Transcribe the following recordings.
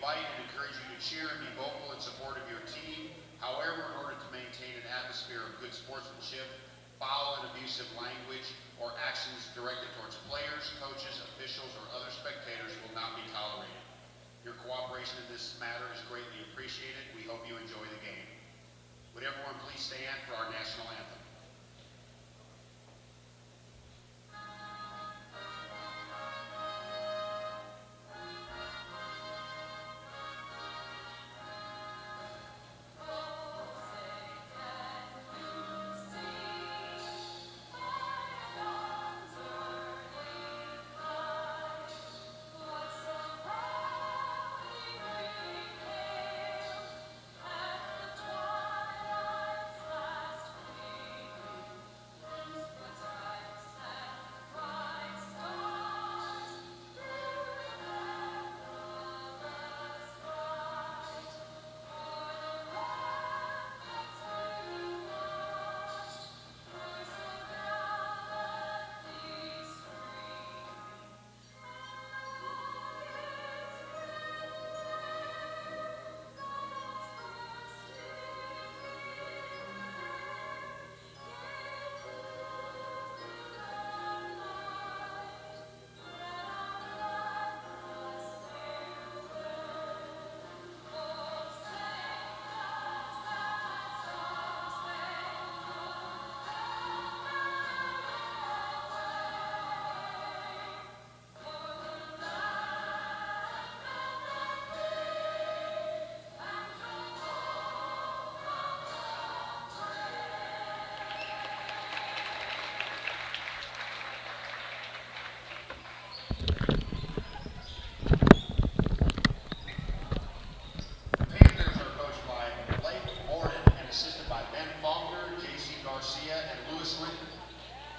invite and encourage you to cheer and be vocal in support of your team. However, in order to maintain an atmosphere of good sportsmanship, foul and abusive language or actions directed towards players, coaches, officials, or other spectators will not be tolerated. Your cooperation in this matter is greatly appreciated. We hope you enjoy the game. Would everyone please stand for our national anthem?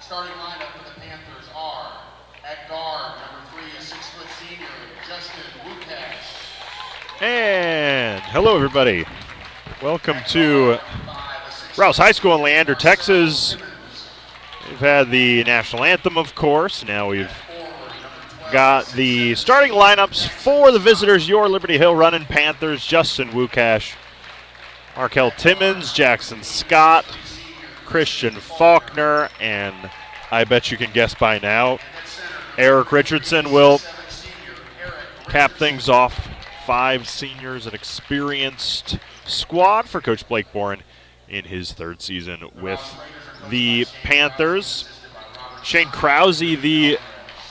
Starting lineup for the Panthers are, at guard, number 3, a 6-foot senior, Justin Wukash. And hello, everybody. Welcome to Rouse High School in Leander, Texas. We've had the national anthem, of course. Now we've got the starting lineups for the visitors, your Liberty Hill Running Panthers, Justin Wukash, Markel Timmons, Jackson Scott, Christian Faulkner, and I bet you can guess by now, Eric Richardson will cap things off. 5 seniors, an experienced squad for Coach Blake Boren in his 3rd season with the Panthers. Shane Krause, the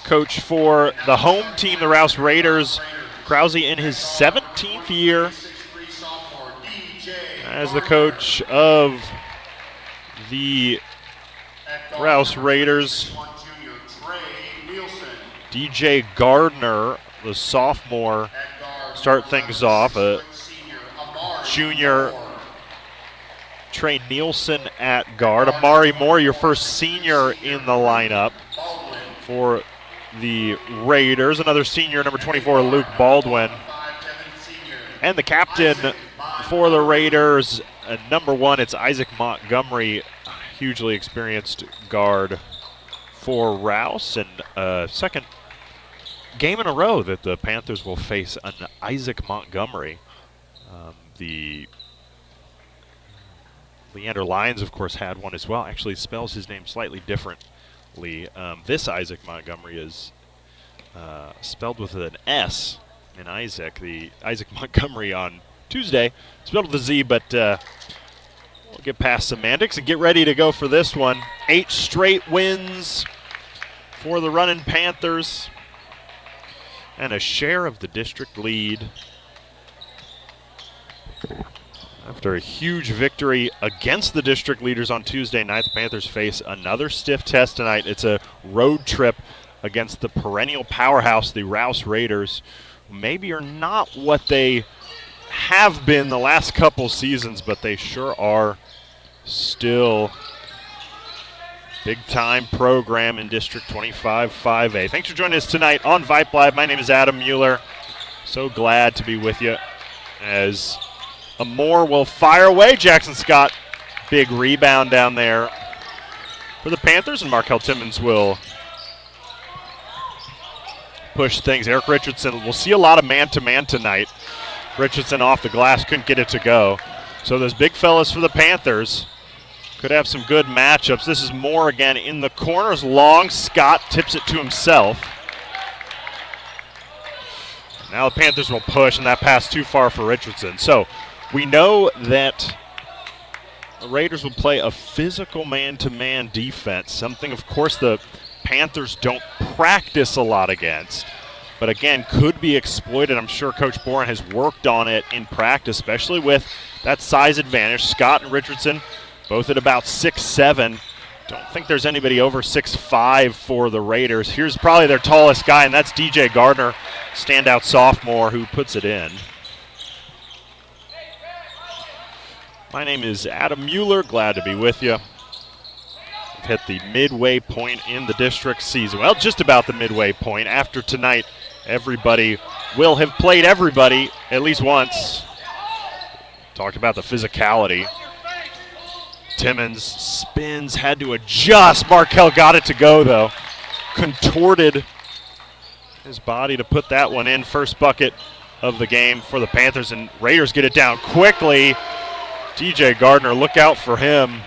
coach for the home team, the Rouse Raiders. Krause in his 17th year as the coach of the Rouse Raiders. DJ Gardner, the sophomore, start things off. A junior, Trey Nielsen at guard. Amari Moore, your first senior in the lineup for the Raiders. Another senior, number 24, Luke Baldwin. And the captain for the Raiders, number 1, it's Isaac Montgomery, hugely experienced guard for Rouse, and second game in a row that the Panthers will face an Isaac Montgomery. The Leander Lions, of course, had one as well. Actually spells his name slightly differently. This Isaac Montgomery is spelled with an S in Isaac. The Isaac Montgomery on Tuesday spelled with a Z, but we'll get past semantics and get ready to go for this one. 8 straight wins for the running Panthers and a share of the district lead. After a huge victory against the district leaders on Tuesday night, the Panthers face another stiff test tonight. It's a road trip against the perennial powerhouse, the Rouse Raiders, who maybe are not what they have been the last couple seasons, but they sure are still big-time program in District 25 5A. Thanks for joining us tonight on Vype Live. My name is Adam Mueller. So glad to be with you as Amore will fire away. Jackson Scott, big rebound down there for the Panthers, and Markel Timmons will push things. Eric Richardson, we'll see a lot of man-to-man tonight Richardson off the glass, couldn't get it to go. So those big fellas for the Panthers could have some good matchups. This is Moore again in the corners. Long, Scott tips it to himself. Now the Panthers will push, and that pass too far for Richardson. So we know that the Raiders will play a physical man-to-man defense, something, of course, the Panthers don't practice a lot against, but again, could be exploited. I'm sure Coach Boren has worked on it in practice, especially with that size advantage. Scott and Richardson both at about 6'7". Don't think there's anybody over 6'5" for the Raiders. Here's probably their tallest guy, and that's DJ Gardner, standout sophomore, who puts it in. My name is Adam Mueller. Glad to be with you. We've hit the midway point in the district season. Well, just about the midway point. After tonight, everybody will have played everybody at least once. Talked about the physicality. Timmons spins, had to adjust. Markell got it to go, though. Contorted his body to put that one in. First bucket of the game for the Panthers, and Raiders get it down quickly. DJ Gardner, look out for him.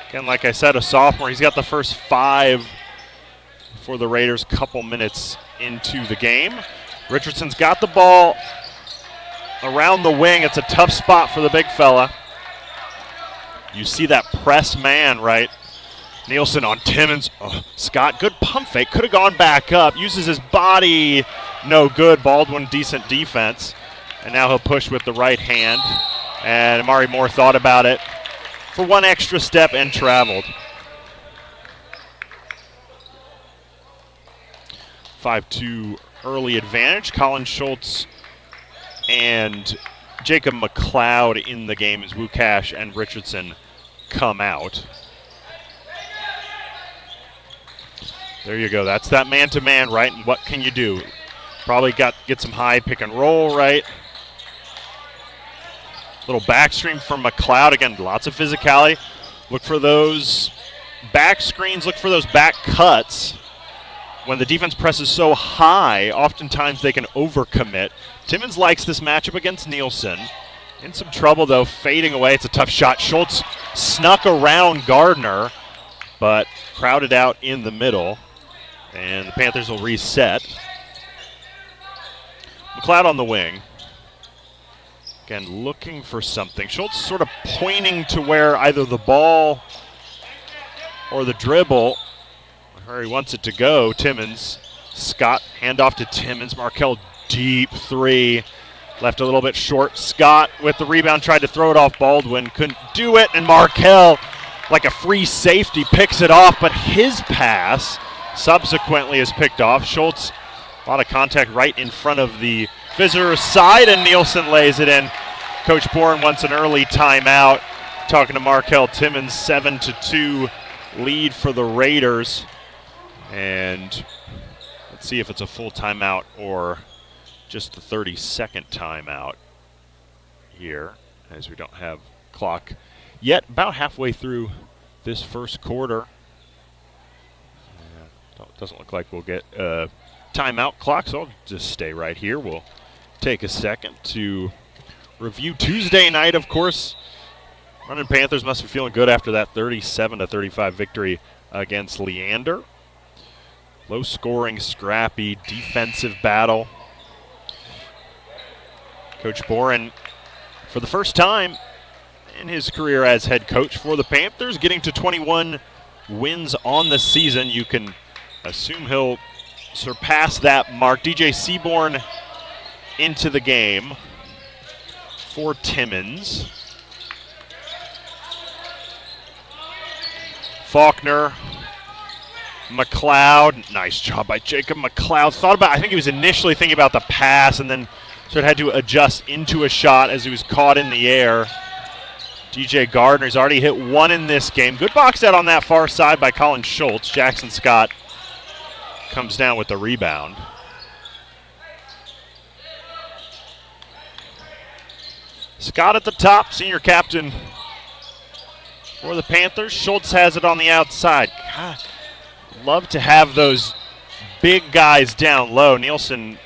Again, like I said, a sophomore. He's got the first 5 for the Raiders, couple minutes into the game. Richardson's got the ball around the wing. It's a tough spot for the big fella. You see that press man, right? Nielsen on Timmons. Oh, Scott, good pump fake. Could have gone back up. Uses his body. No good. Baldwin, decent defense. And now he'll push with the right hand. And Amari Moore thought about it for one extra step and traveled. 5-2 early advantage. Colin Schultz and Jacob McLeod in the game as Wukash and Richardson come out. There you go. That's that man-to-man, right? And what can you do? Probably get some high pick and roll, right? Little backstream from McLeod. Again, lots of physicality. Look for those back screens. Look for those back cuts. When the defense presses so high, oftentimes they can overcommit. Timmons likes this matchup against Nielsen. In some trouble, though, fading away. It's a tough shot. Schultz snuck around Gardner, but crowded out in the middle. And the Panthers will reset. McLeod on the wing. Again, looking for something. Schultz sort of pointing to where either the ball or the dribble, where he wants it to go. Timmons, Scott, handoff to Timmons. Markell, deep three. Left a little bit short. Scott with the rebound, tried to throw it off Baldwin. Couldn't do it, and Markell, like a free safety, picks it off, but his pass subsequently is picked off. Schultz, a lot of contact right in front of the visitor's side, and Nielsen lays it in. Coach Bourne wants an early timeout. Talking to Markell Timmons, 7-2 lead for the Raiders. And let's see if it's a full timeout or just the 30-second timeout here, as we don't have clock yet. About halfway through this first quarter. Doesn't look like we'll get a timeout clock, so I'll just stay right here. We'll take a second to review Tuesday night, of course. Running Panthers must be feeling good after that 37-35 victory against Leander. Low-scoring, scrappy, defensive battle. Coach Boren, for the first time in his career as head coach for the Panthers, getting to 21 wins on the season. You can assume he'll surpass that mark. DJ Seaborn into the game for Timmons. Faulkner, McLeod, nice job by Jacob McLeod. I think he was initially thinking about the pass and then sort of had to adjust into a shot as he was caught in the air. DJ Gardner's already hit one in this game. Good box out on that far side by Colin Schultz. Jackson Scott comes down with the rebound. Scott at the top, senior captain for the Panthers. Schultz has it on the outside. God, love to have those big guys down low. Nielsen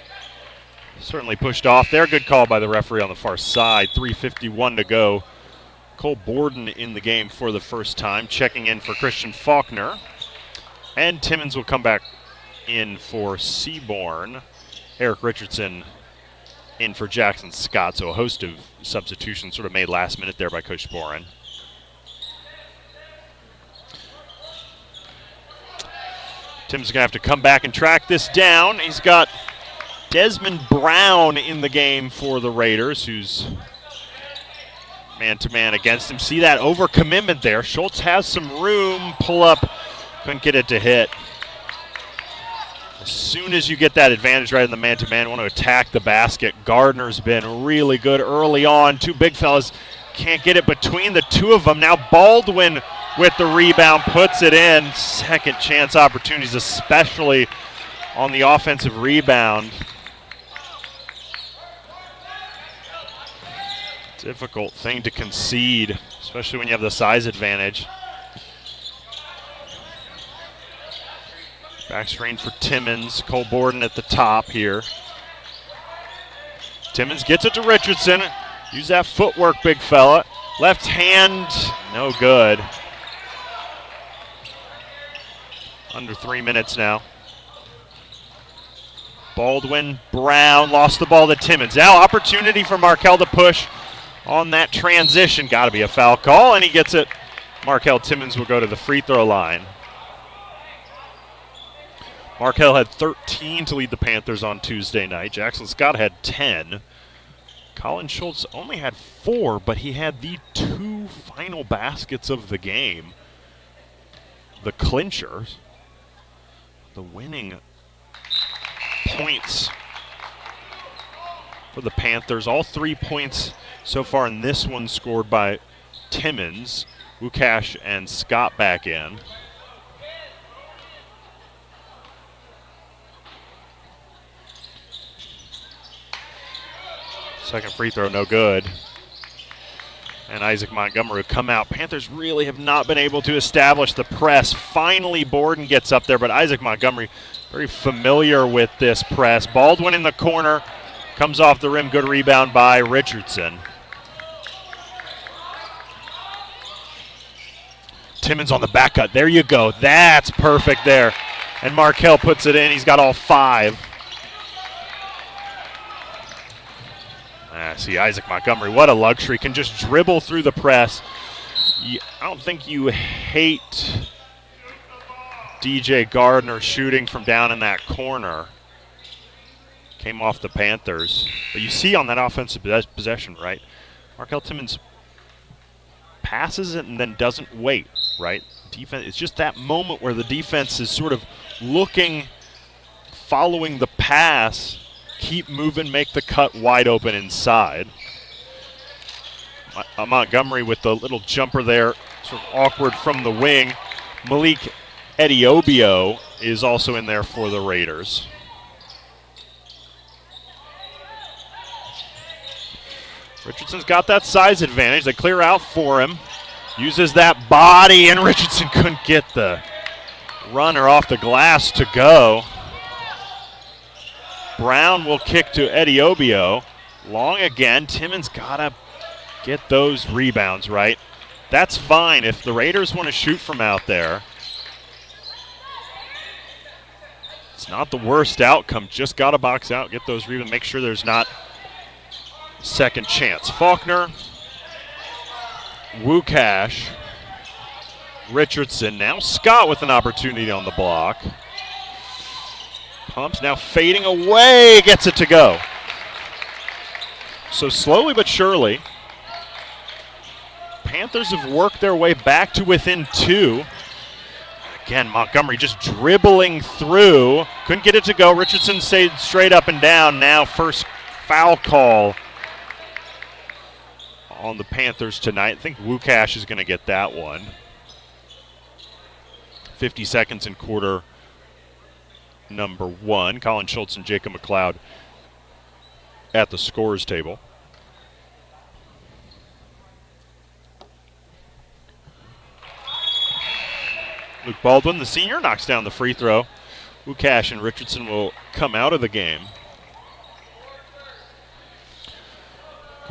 Certainly pushed off there. Good call by the referee on the far side. 3:51 to go. Cole Borden in the game for the first time, checking in for Christian Faulkner. And Timmons will come back in for Seaborn. Eric Richardson in for Jackson Scott. So a host of substitutions sort of made last minute there by Coach Boren. Tim's going to have to come back and track this down. He's got Desmond Brown in the game for the Raiders, who's man-to-man against him. See that overcommitment there. Schultz has some room. Pull up. Couldn't get it to hit. As soon as you get that advantage right in the man-to-man, want to attack the basket. Gardner's been really good early on. Two big fellas can't get it between the two of them. Now Baldwin with the rebound puts it in. Second chance opportunities, especially on the offensive rebound. Difficult thing to concede, especially when you have the size advantage. Back screen for Timmons. Cole Borden at the top here. Timmons gets it to Richardson. Use that footwork, big fella. Left hand, no good. Under 3 minutes now. Baldwin, Brown, lost the ball to Timmons. Now opportunity for Markel to push on that transition. Got to be a foul call, and he gets it. Markel Timmons will go to the free throw line. Markel had 13 to lead the Panthers on Tuesday night. Jackson Scott had 10. Colin Schultz only had 4, but he had the 2 final baskets of the game. The clinchers. The winning points for the Panthers. All 3 points so far in this one scored by Timmons. Wukash and Scott back in. Second free throw, no good. And Isaac Montgomery will come out. Panthers really have not been able to establish the press. Finally, Borden gets up there, but Isaac Montgomery very familiar with this press. Baldwin in the corner. Comes off the rim. Good rebound by Richardson. Timmons on the back cut. There you go. That's perfect there. And Markel puts it in. He's got all 5. See, Isaac Montgomery, what a luxury. Can just dribble through the press. I don't think you hate DJ Gardner shooting from down in that corner. Came off the Panthers. But you see on that offensive possession, right? Markel Timmons passes it and then doesn't wait, right? Defense. It's just that moment where the defense is sort of looking, following the pass, keep moving, make the cut wide open inside. Montgomery with the little jumper there, sort of awkward from the wing. Malik Ediobio is also in there for the Raiders. Richardson's got that size advantage. They clear out for him. Uses that body, and Richardson couldn't get the runner off the glass to go. Brown will kick to Ediobio. Long again. Timmons got to get those rebounds right. That's fine if the Raiders want to shoot from out there. It's not the worst outcome. Just got to box out, get those rebounds, make sure there's not second chance. Faulkner, Wukash, Richardson. Now Scott with an opportunity on the block. Pumps now fading away, gets it to go. So slowly but surely, Panthers have worked their way back to within 2. Again, Montgomery just dribbling through. Couldn't get it to go. Richardson stayed straight up and down. Now first foul call on the Panthers tonight. I think Wukash is going to get that one. 50 seconds in quarter number 1. Colin Schultz and Jacob McLeod at the scorers table. Luke Baldwin, the senior, knocks down the free throw. Wukash and Richardson will come out of the game.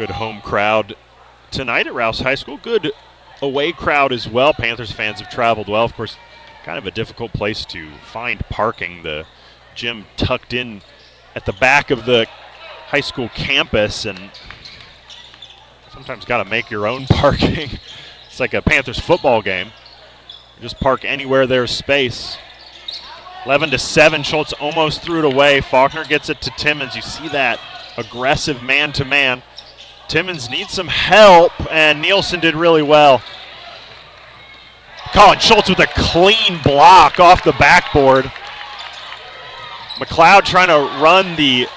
Good home crowd tonight at Rouse High School. Good away crowd as well. Panthers fans have traveled well. Of course, kind of a difficult place to find parking. The gym tucked in at the back of the high school campus, and sometimes got to make your own parking. It's like a Panthers football game. You just park anywhere there's space. 11-7, Schultz almost threw it away. Faulkner gets it to Timmons. You see that aggressive man-to-man. Timmons needs some help, and Nielsen did really well. Colin Schultz with a clean block off the backboard. McLeod trying to run the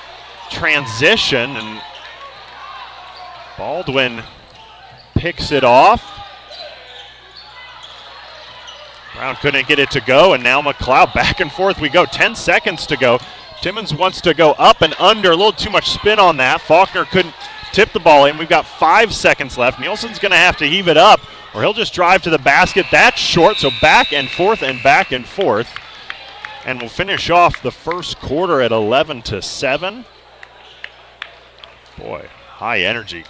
transition, and Baldwin picks it off. Brown couldn't get it to go, and now McLeod back and forth we go. 10 seconds to go. Timmons wants to go up and under. A little too much spin on that. Faulkner couldn't tip the ball in. We've got 5 seconds left. Nielsen's going to have to heave it up, or he'll just drive to the basket. That's short, so back and forth and back and forth. And we'll finish off the first quarter at 11-7. Boy, high energy.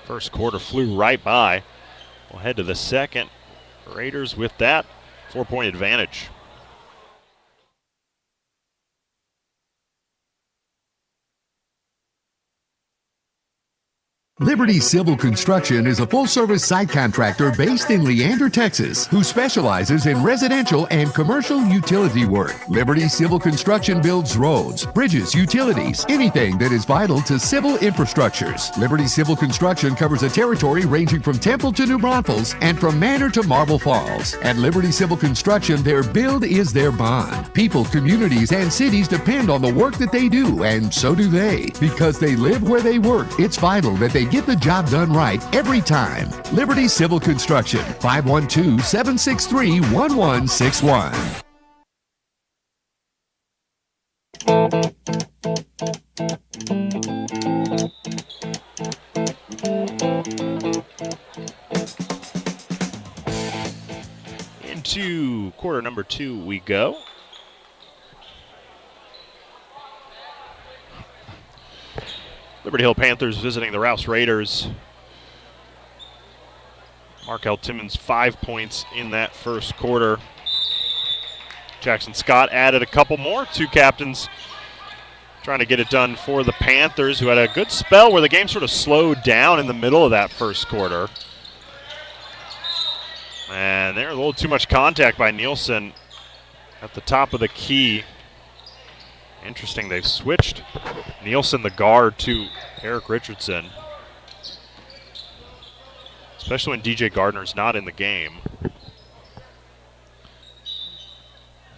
First quarter flew right by. We'll head to the second. Raiders with that 4-point advantage. Liberty Civil Construction is a full-service site contractor based in Leander, Texas, who specializes in residential and commercial utility work. Liberty Civil Construction builds roads, bridges, utilities, anything that is vital to civil infrastructures. Liberty Civil Construction covers a territory ranging from Temple to New Braunfels and from Manor to Marble Falls. At Liberty Civil Construction, their build is their bond. People, communities, and cities depend on the work that they do, and so do they. Because they live where they work, it's vital that they get the job done right every time. Liberty Civil Construction, 512-763-1161. Into quarter number 2 we go. Liberty Hill Panthers visiting the Rouse Raiders. Markel Timmons 5 points in that first quarter. Jackson Scott added a couple more. 2 captains trying to get it done for the Panthers, who had a good spell where the game sort of slowed down in the middle of that first quarter. And there's a little too much contact by Nielsen at the top of the key. Interesting, they've switched Nielsen, the guard, to Eric Richardson. Especially when DJ Gardner's not in the game.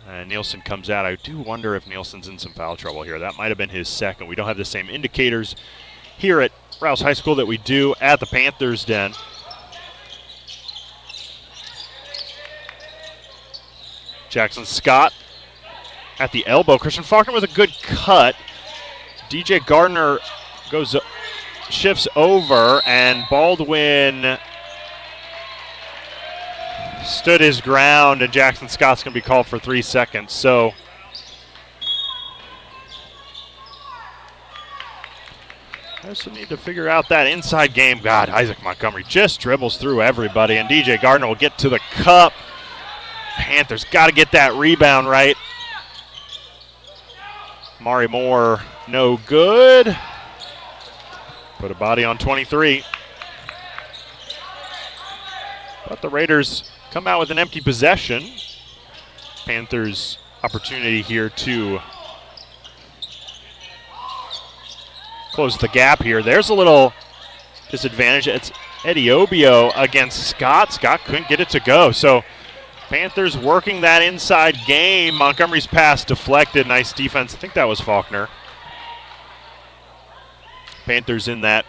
And Nielsen comes out. I do wonder if Nielsen's in some foul trouble here. That might have been his second. We don't have the same indicators here at Rouse High School that we do at the Panthers' den. Jackson Scott at the elbow. Christian Faulkner with a good cut. DJ Gardner shifts over, and Baldwin stood his ground, and Jackson Scott's going to be called for 3 seconds. So I also need to figure out that inside game. God, Isaac Montgomery just dribbles through everybody, and DJ Gardner will get to the cup. Panthers got to get that rebound right. Mari Moore, no good. Put a body on 23. But the Raiders come out with an empty possession. Panthers opportunity here to close the gap here. There's a little disadvantage. It's Eddie Obio against Scott. Scott couldn't get it to go. So Panthers working that inside game. Montgomery's pass deflected. Nice defense. I think that was Faulkner. Panthers in that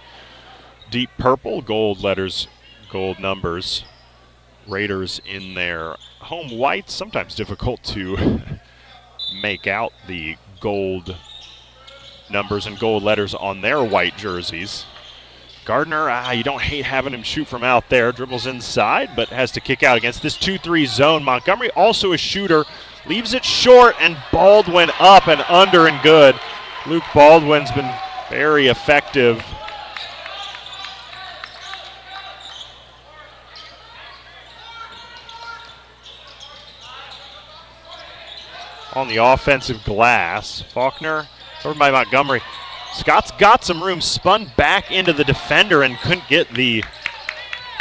deep purple, gold letters, gold numbers. Raiders in their home whites. Sometimes difficult to make out the gold numbers and gold letters on their white jerseys. Gardner, you don't hate having him shoot from out there. Dribbles inside, but has to kick out against this 2-3 zone. Montgomery, also a shooter, leaves it short, and Baldwin up and under and good. Luke Baldwin's been very effective on the offensive glass. Faulkner over by Montgomery. Scott's got some room, spun back into the defender and couldn't get the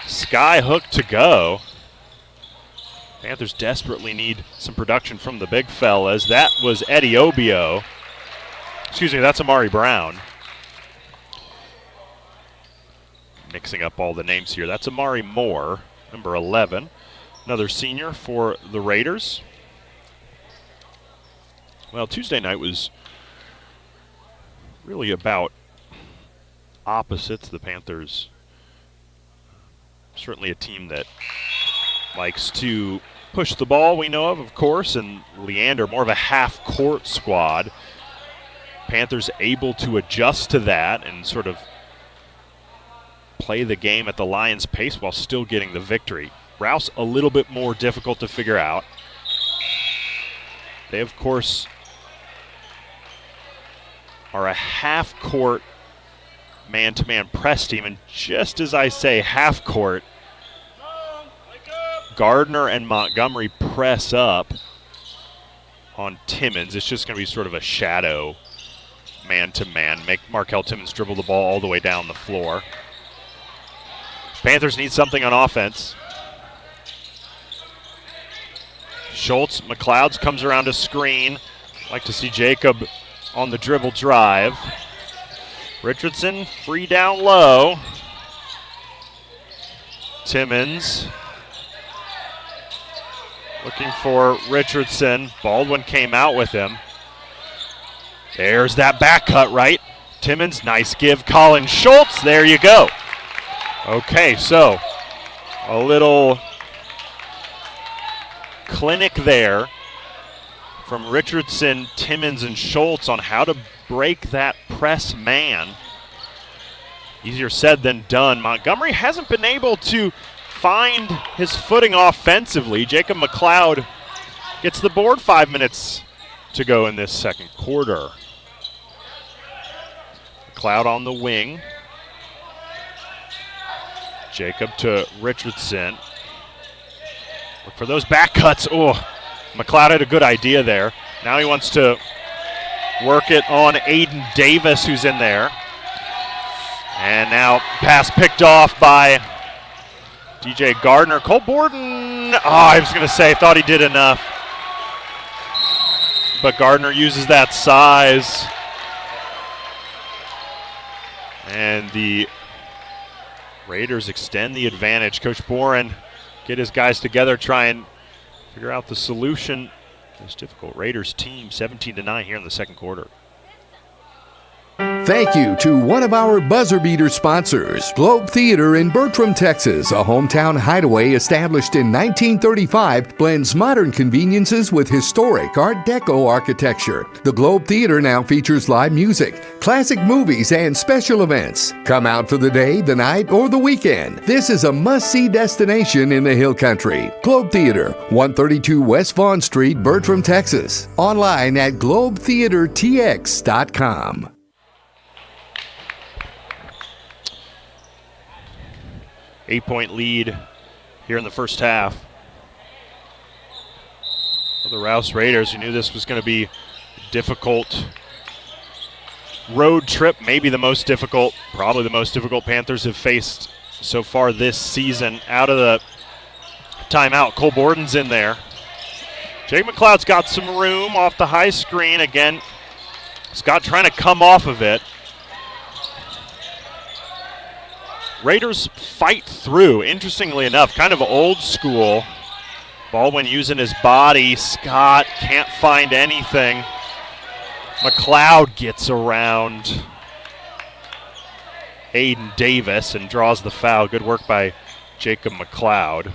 sky hook to go. Panthers desperately need some production from the big fellas. That was Eddie Obio. Excuse me, that's Amari Brown. Mixing up all the names here. That's Amari Moore, number 11. Another senior for the Raiders. Well, Tuesday night was really about opposites. The Panthers, certainly a team that likes to push the ball, we know of course, and Leander, more of a half-court squad. Panthers able to adjust to that and sort of play the game at the Lions' pace while still getting the victory. Rouse a little bit more difficult to figure out. They, of course, are a half-court man-to-man press team, and just as I say half-court, Gardner and Montgomery press up on Timmons. It's just going to be sort of a shadow man-to-man. Make Markel Timmons dribble the ball all the way down the floor. Panthers need something on offense. Schultz, McLeod's comes around a screen. Like to see Jacob on the dribble drive. Richardson free down low. Timmons looking for Richardson. Baldwin came out with him. There's that back cut right. Timmons, nice give. Colin Schultz, there you go. Okay, so a little clinic there from Richardson, Timmons, and Schultz on how to break that press man. Easier said than done. Montgomery hasn't been able to find his footing offensively. Jacob McLeod gets the board. 5 minutes to go in this second quarter. McLeod on the wing. Jacob to Richardson. Look for those back cuts. Oh, McLeod had a good idea there. Now he wants to work it on Aiden Davis, who's in there. And now pass picked off by DJ Gardner. Cole Borden, I was going to say, thought he did enough. But Gardner uses that size. And the Raiders extend the advantage. Coach Boren get his guys together, try and figure out the solution. It's difficult. Raiders team 17-9 here in the second quarter. Thank you to one of our buzzer beater sponsors, Globe Theater in Bertram, Texas, a hometown hideaway established in 1935, blends modern conveniences with historic Art Deco architecture. The Globe Theater now features live music, classic movies, and special events. Come out for the day, the night, or the weekend. This is a must-see destination in the Hill Country. Globe Theater, 132 West Vaughn Street, Bertram, Texas. Online at globetheatertx.com. 8-point lead here in the first half. For the Rouse Raiders, who knew this was going to be a difficult road trip, maybe the most difficult, probably the most difficult Panthers have faced so far this season. Out of the timeout, Cole Borden's in there. Jake McLeod's got some room off the high screen. Again, Scott trying to come off of it. Raiders fight through, interestingly enough, kind of old school. Baldwin using his body. Scott can't find anything. McLeod gets around Aiden Davis and draws the foul. Good work by Jacob McLeod.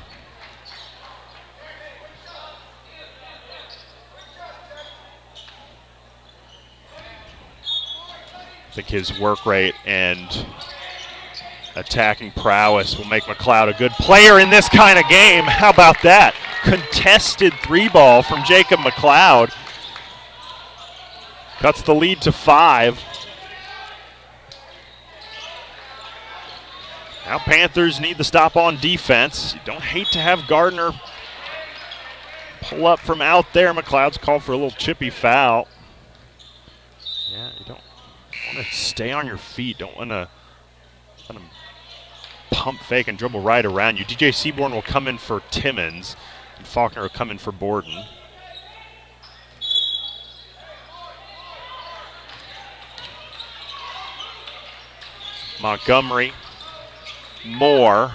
I think his work rate and attacking prowess will make McLeod a good player in this kind of game. How about that? Contested three ball from Jacob McLeod. Cuts the lead to 5. Now Panthers need the stop on defense. You don't hate to have Gardner pull up from out there. McLeod's called for a little chippy foul. Yeah, you don't want to stay on your feet. Don't want to let him pump fake and dribble right around you. DJ Seaborn will come in for Timmons, and Faulkner will come in for Borden. Montgomery, Moore.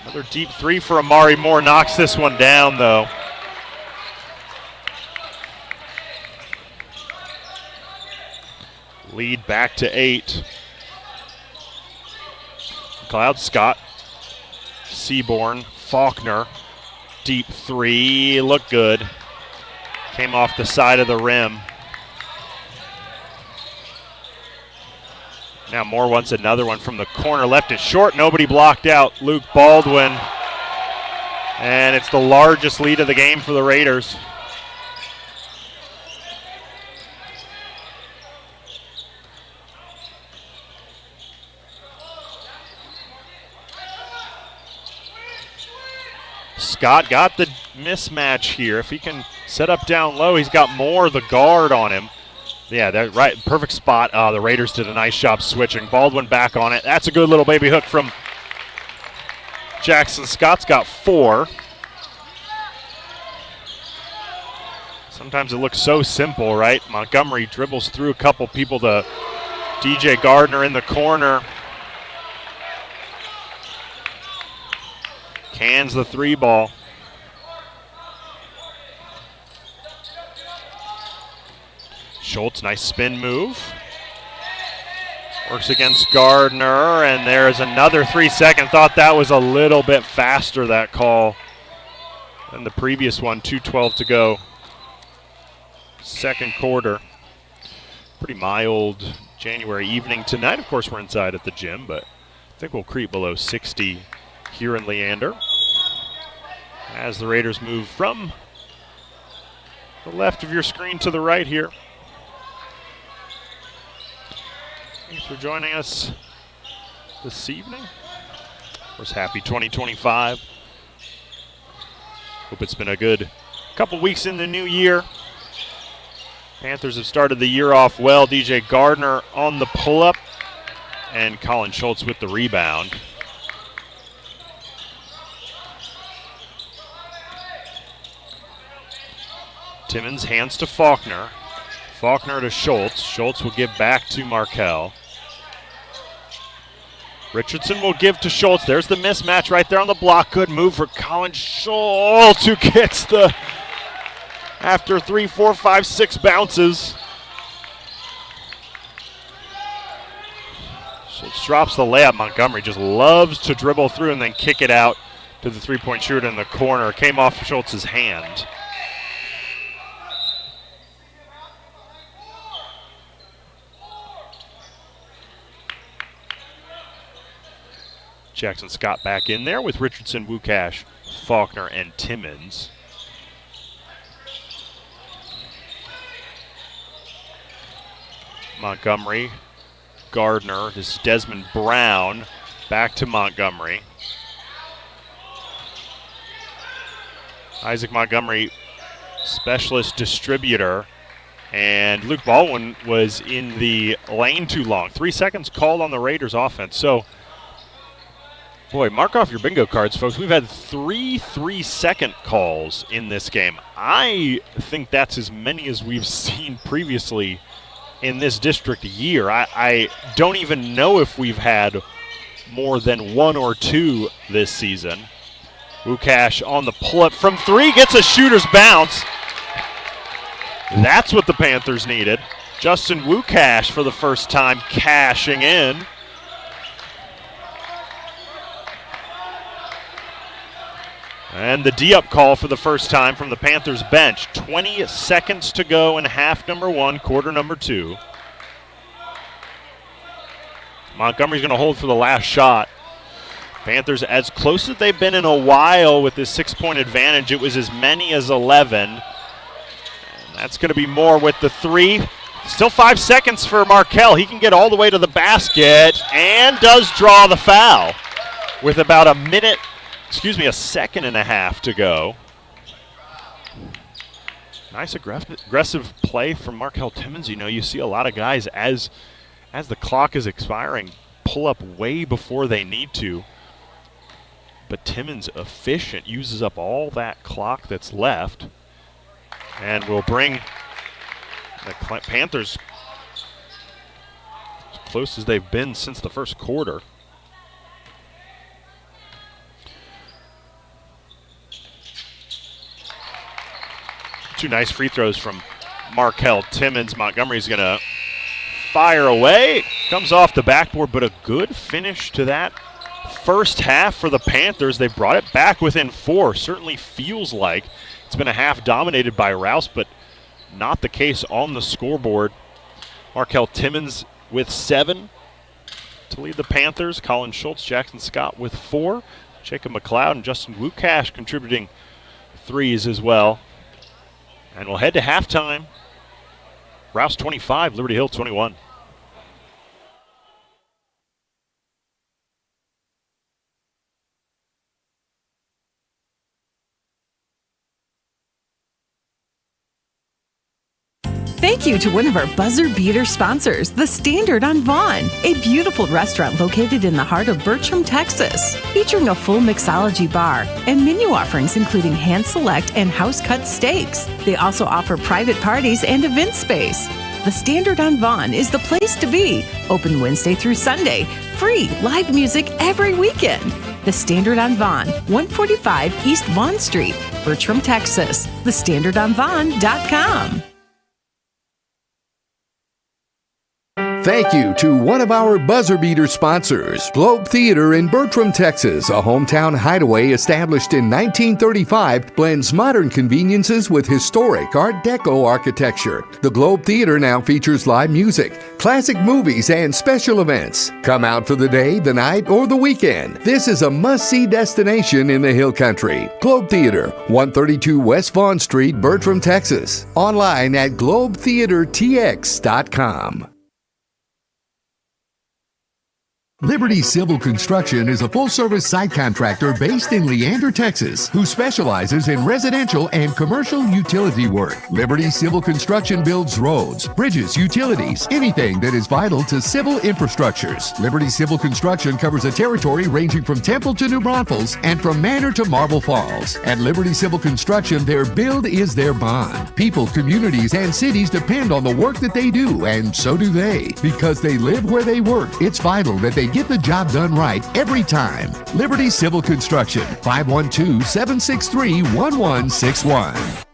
Another deep three for Amari Moore. Knocks this one down, though. Lead back to 8. McLeod, Scott, Seaborn, Faulkner. Deep three, looked good. Came off the side of the rim. Now Moore wants another one from the corner. Left it short, nobody blocked out. Luke Baldwin. And it's the largest lead of the game for the Raiders. Scott got the mismatch here. If he can set up down low, he's got Moore, the guard, on him. Yeah, that right, perfect spot. The Raiders did a nice job switching. Baldwin back on it. That's a good little baby hook from Jackson. Scott's got 4. Sometimes it looks so simple, right? Montgomery dribbles through a couple people to DJ Gardner in the corner. Cans the 3 ball. Schultz, nice spin move. Works against Gardner, and there's another 3-second. Thought that was a little bit faster, that call, than the previous one. 2:12 to go. Second quarter. Pretty mild January evening tonight. Of course, we're inside at the gym, but I think we'll creep below 60 here in Leander as the Raiders move from the left of your screen to the right here. Thanks for joining us this evening. Of course, happy 2025. Hope it's been a good couple weeks in the new year. Panthers have started the year off well. DJ Gardner on the pull-up, and Colin Schultz with the rebound. Timmons hands to Faulkner. Faulkner to Schultz. Schultz will give back to Markell. Richardson will give to Schultz. There's the mismatch right there on the block. Good move for Colin Schultz, who gets the, after 3, 4, 5, 6 bounces. Schultz drops the layup. Montgomery just loves to dribble through and then kick it out to the three-point shooter in the corner. Came off Schultz's hand. Jackson Scott back in there with Richardson, Wukash, Faulkner, and Timmons. Montgomery, Gardner, this is Desmond Brown, back to Montgomery. Isaac Montgomery, specialist distributor, and Luke Baldwin was in the lane too long. 3 seconds called on the Raiders offense. So, boy, mark off your bingo cards, folks. We've had 3 3-second calls in this game. I think that's as many as we've seen previously in this district year. I don't even know if we've had more than 1 or 2 this season. Wukash on the pull-up from 3, gets a shooter's bounce. That's what the Panthers needed. Justin Wukash for the first time cashing in. And the D-up call for the first time from the Panthers bench. 20 seconds to go in half number 1, quarter number 2. Montgomery's going to hold for the last shot. Panthers as close as they've been in a while with this 6-point advantage. It was as many as 11. And that's going to be more with the 3. Still 5 seconds for Markell. He can get all the way to the basket and does draw the foul with about a second and a half to go. Nice aggressive play from Markel Timmons. You know, you see a lot of guys as the clock is expiring pull up way before they need to. But Timmons, efficient, uses up all that clock that's left and will bring the Panthers as close as they've been since the first quarter. Two nice free throws from Markel Timmons. Montgomery's going to fire away. Comes off the backboard, but a good finish to that first half for the Panthers. They brought it back within 4. Certainly feels like it's been a half dominated by Rouse, but not the case on the scoreboard. Markel Timmons with 7 to lead the Panthers. Colin Schultz, Jackson Scott with 4. Jacob McLeod and Justin Wukash contributing 3s as well. And we'll head to halftime. Rouse 25, Liberty Hill 21. Thank you to one of our buzzer beater sponsors, The Standard on Vaughn, a beautiful restaurant located in the heart of Bertram, Texas, featuring a full mixology bar and menu offerings including hand select and house cut steaks. They also offer private parties and event space. The Standard on Vaughn is the place to be. Open Wednesday through Sunday. Free live music every weekend. The Standard on Vaughn, 145 East Vaughn Street, Bertram, Texas. TheStandardOnVaughn.com. Thank you to one of our buzzer beater sponsors, Globe Theater in Bertram, Texas, a hometown hideaway established in 1935, blends modern conveniences with historic Art Deco architecture. The Globe Theater now features live music, classic movies, and special events. Come out for the day, the night, or the weekend. This is a must-see destination in the Hill Country. Globe Theater, 132 West Vaughn Street, Bertram, Texas. Online at globetheatertx.com. Liberty Civil Construction is a full-service site contractor based in Leander, Texas, who specializes in residential and commercial utility work. Liberty Civil Construction builds roads, bridges, utilities, anything that is vital to civil infrastructures. Liberty Civil Construction covers a territory ranging from Temple to New Braunfels and from Manor to Marble Falls. At Liberty Civil Construction, their build is their bond. People, communities, and cities depend on the work that they do, and so do they. Because they live where they work, it's vital that they get the job done right every time. Liberty Civil Construction, 512-763-1161.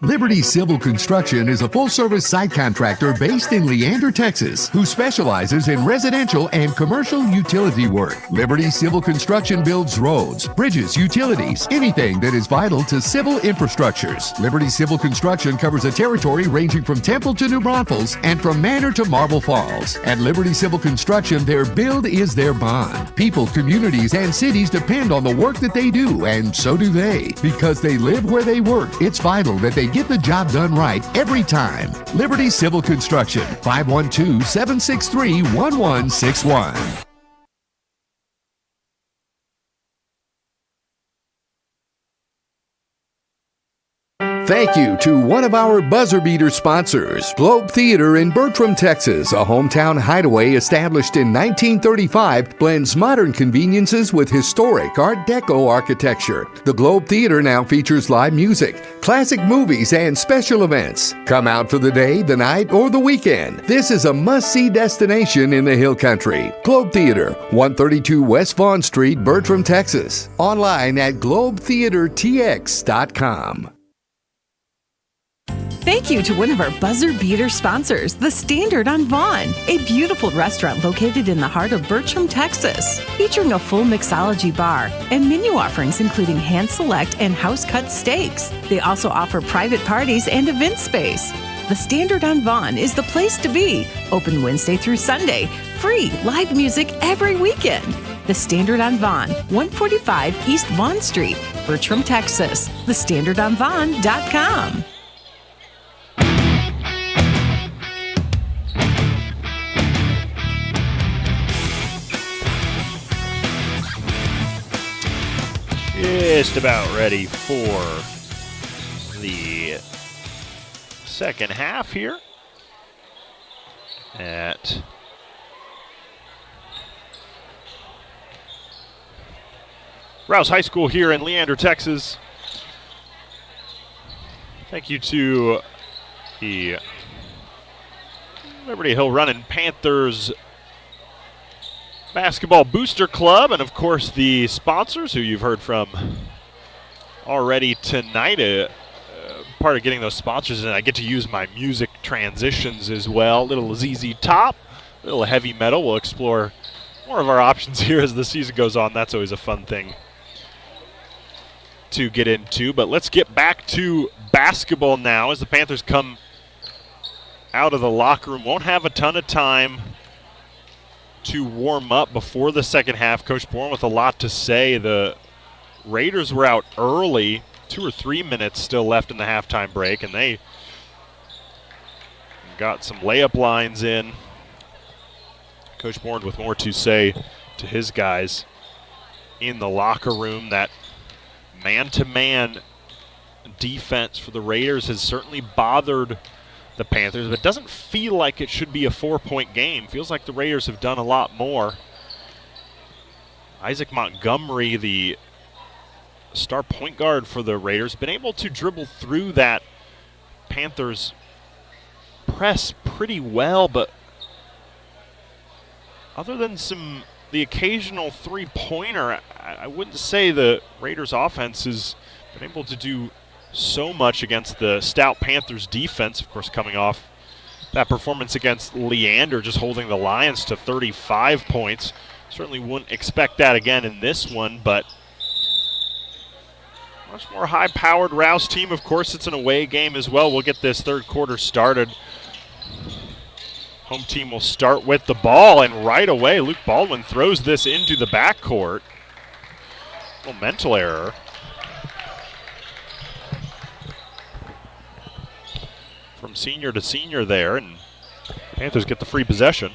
Liberty Civil Construction is a full-service site contractor based in Leander, Texas, who specializes in residential and commercial utility work. Liberty Civil Construction builds roads, bridges, utilities, anything that is vital to civil infrastructures. Liberty Civil Construction covers a territory ranging from Temple to New Braunfels and from Manor to Marble Falls. At Liberty Civil Construction, their build is their bond. People, communities, and cities depend on the work that they do, and so do they. Because they live where they work, it's vital that they get the job done right every time. Liberty Civil Construction, 512-763-1161. Thank you to one of our buzzer beater sponsors, Globe Theater in Bertram, Texas, a hometown hideaway established in 1935, blends modern conveniences with historic Art Deco architecture. The Globe Theater now features live music, classic movies, and special events. Come out for the day, the night, or the weekend. This is a must-see destination in the Hill Country. Globe Theater, 132 West Vaughn Street, Bertram, Texas. Online at globetheatertx.com. Thank you to one of our buzzer beater sponsors, The Standard on Vaughn, a beautiful restaurant located in the heart of Bertram, Texas, featuring a full mixology bar and menu offerings including hand-select and house-cut steaks. They also offer private parties and event space. The Standard on Vaughn is the place to be. Open Wednesday through Sunday. Free live music every weekend. The Standard on Vaughn, 145 East Vaughn Street, Bertram, Texas. TheStandardOnVaughn.com. Just about ready for the second half here at Rouse High School here in Leander, Texas. Thank you to the Liberty Hill Running Panthers Basketball Booster Club, and of course the sponsors who you've heard from already tonight. Part of getting those sponsors in, I get to use my music transitions as well. Little ZZ Top, little heavy metal. We'll explore more of our options here as the season goes on. That's always a fun thing to get into. But let's get back to basketball now as the Panthers come out of the locker room. Won't have a ton of time to warm up before the second half. Coach Bourne with a lot to say. The Raiders were out early, 2 or 3 minutes still left in the halftime break, and they got some layup lines in. Coach Bourne with more to say to his guys in the locker room. That man-to-man defense for the Raiders has certainly bothered the Panthers, but it doesn't feel like it should be a 4-point game. Feels like the Raiders have done a lot more. Isaac Montgomery, the star point guard for the Raiders, been able to dribble through that Panthers press pretty well, but other than the occasional three-pointer, I wouldn't say the Raiders offense has been able to do so much against the stout Panthers defense. Of course, coming off that performance against Leander, just holding the Lions to 35 points. Certainly wouldn't expect that again in this one, but much more high-powered Rouse team. Of course, it's an away game as well. We'll get this third quarter started. Home team will start with the ball, and right away, Luke Baldwin throws this into the backcourt. A little mental error. From senior to senior there, and Panthers get the free possession.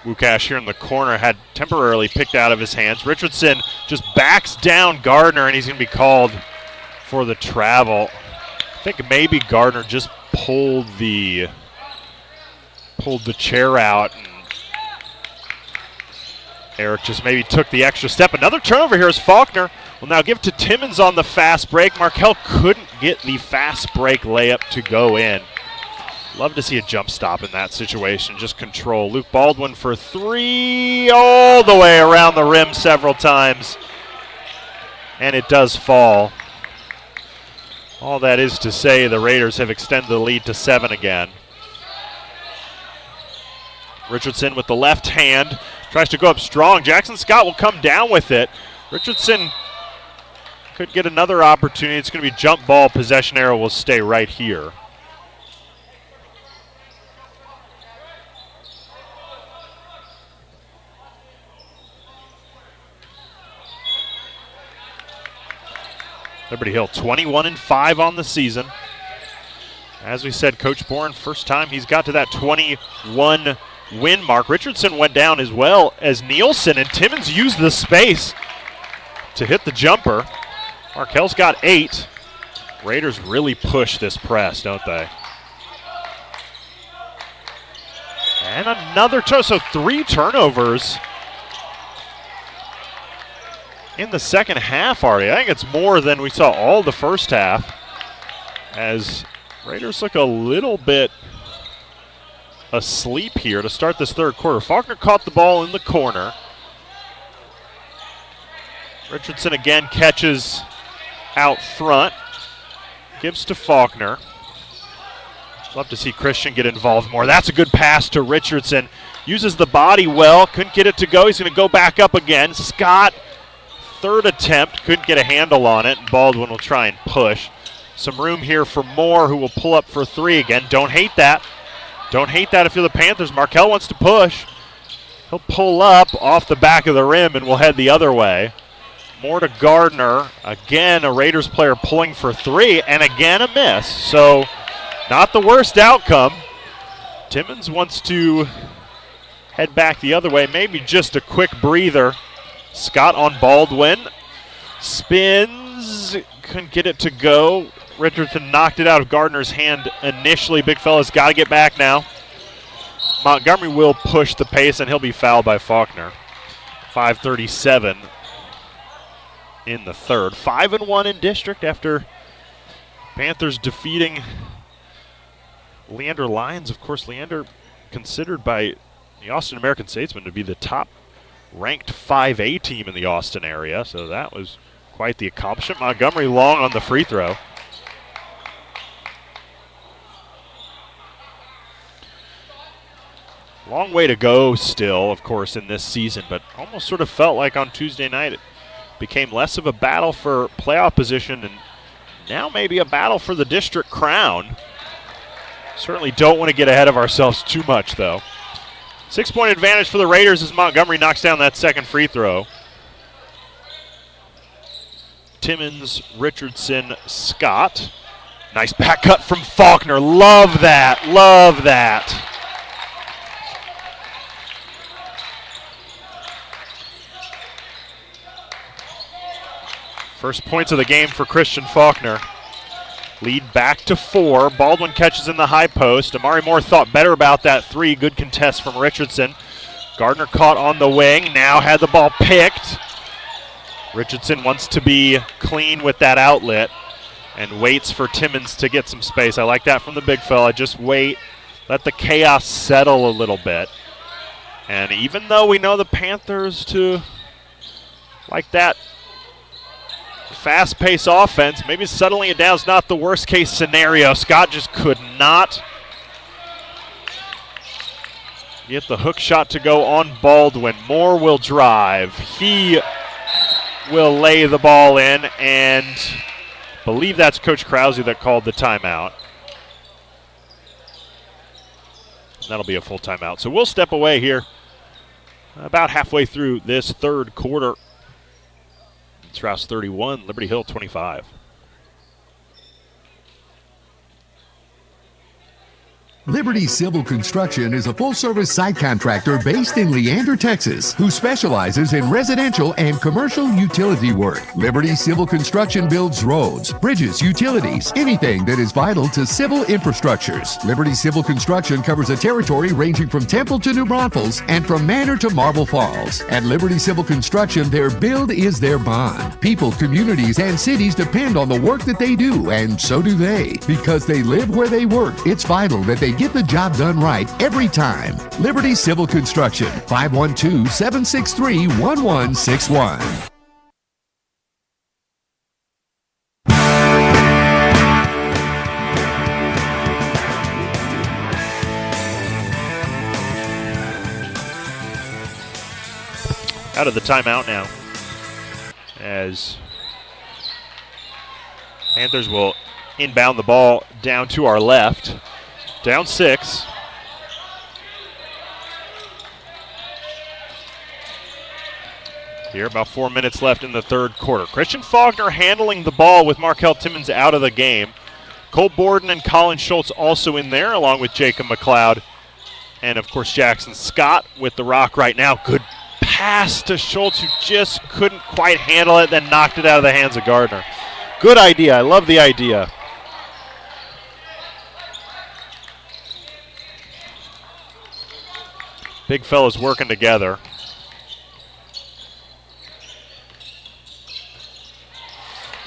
Wukash here in the corner had temporarily picked out of his hands. Richardson just backs down Gardner, and he's going to be called for the travel. I think maybe Gardner just pulled the chair out, and Eric just maybe took the extra step. Another turnover here is Faulkner. Will now give to Timmons on the fast break. Markell couldn't get the fast break layup to go in. Love to see a jump stop in that situation. Just control. Luke Baldwin for three, all the way around the rim several times. and it does fall. All that is to say, the Raiders have extended the lead to 7 again. Richardson with the left hand, tries to go up strong. Jackson Scott will come down with it. Richardson could get another opportunity. It's going to be jump ball. Possession arrow will stay right here. Liberty Hill 21-5 on the season. As we said, Coach Bourne, first time he's got to that 21 win mark. Richardson went down as well as Nielsen, and Timmons used the space to hit the jumper. Markel's got 8. Raiders really push this press, don't they? And another so 3 turnovers in the second half already. I think it's more than we saw all the first half, as Raiders look a little bit asleep here to start this third quarter. Faulkner caught the ball in the corner. Richardson again catches out front, gives to Faulkner. Love to see Christian get involved more. That's a good pass to Richardson. Uses the body well, couldn't get it to go. He's going to go back up again. Scott, third attempt, couldn't get a handle on it. Baldwin will try and push. Some room here for Moore, who will pull up for 3 again. Don't hate that. Don't hate that if you're the Panthers. Markel wants to push. He'll pull up off the back of the rim and will head the other way. More to Gardner. Again, a Raiders player pulling for 3, and again a miss. So not the worst outcome. Timmons wants to head back the other way. Maybe just a quick breather. Scott on Baldwin. Spins. Couldn't get it to go. Richardson knocked it out of Gardner's hand initially. Big fella's got to get back now. Montgomery will push the pace, and he'll be fouled by Faulkner. 5:37 in the third. 5-1 in district after Panthers defeating Leander Lions. Of course, Leander considered by the Austin American-Statesman to be the top ranked 5A team in the Austin area, so that was quite the accomplishment. Montgomery long on the free throw. Long way to go still, of course, in this season, but almost sort of felt like on Tuesday night it became less of a battle for playoff position and now maybe a battle for the district crown. Certainly don't want to get ahead of ourselves too much, though. 6-point advantage for the Raiders as Montgomery knocks down that second free throw. Timmons, Richardson, Scott. Nice back cut from Faulkner. Love that. Love that. First points of the game for Christian Faulkner. Lead back to 4. Baldwin catches in the high post. Amari Moore thought better about that 3. Good contest from Richardson. Gardner caught on the wing. Now had the ball picked. Richardson wants to be clean with that outlet and waits for Timmons to get some space. I like that from the big fella. Just wait. Let the chaos settle a little bit. And even though we know the Panthers to like that fast-paced offense, maybe settling it down is not the worst-case scenario. Scott just could not get the hook shot to go on Baldwin. Moore will drive. He will lay the ball in, and I believe that's Coach Krause that called the timeout. That'll be a full timeout. So we'll step away here about halfway through this third quarter. It's Rouse 31, Liberty Hill 25. Liberty Civil Construction is a full-service site contractor based in Leander, Texas, who specializes in residential and commercial utility work. Liberty Civil Construction builds roads, bridges, utilities, anything that is vital to civil infrastructures. Liberty Civil Construction covers a territory ranging from Temple to New Braunfels and from Manor to Marble Falls. At Liberty Civil Construction, their build is their bond. People, communities, and cities depend on the work that they do, and so do they. Because they live where they work, it's vital that they get the job done right every time. Liberty Civil Construction, 512-763-1161. out of the timeout now, as Panthers will inbound the ball down to our left. Down 6. Here, about 4 minutes left in the third quarter. Christian Faulkner handling the ball with Markel Timmons out of the game. Cole Borden and Colin Schultz also in there, along with Jacob McLeod. And, of course, Jackson Scott with the rock right now. Good pass to Schultz, who just couldn't quite handle it, then knocked it out of the hands of Gardner. Good idea. I love the idea. Big fellas working together.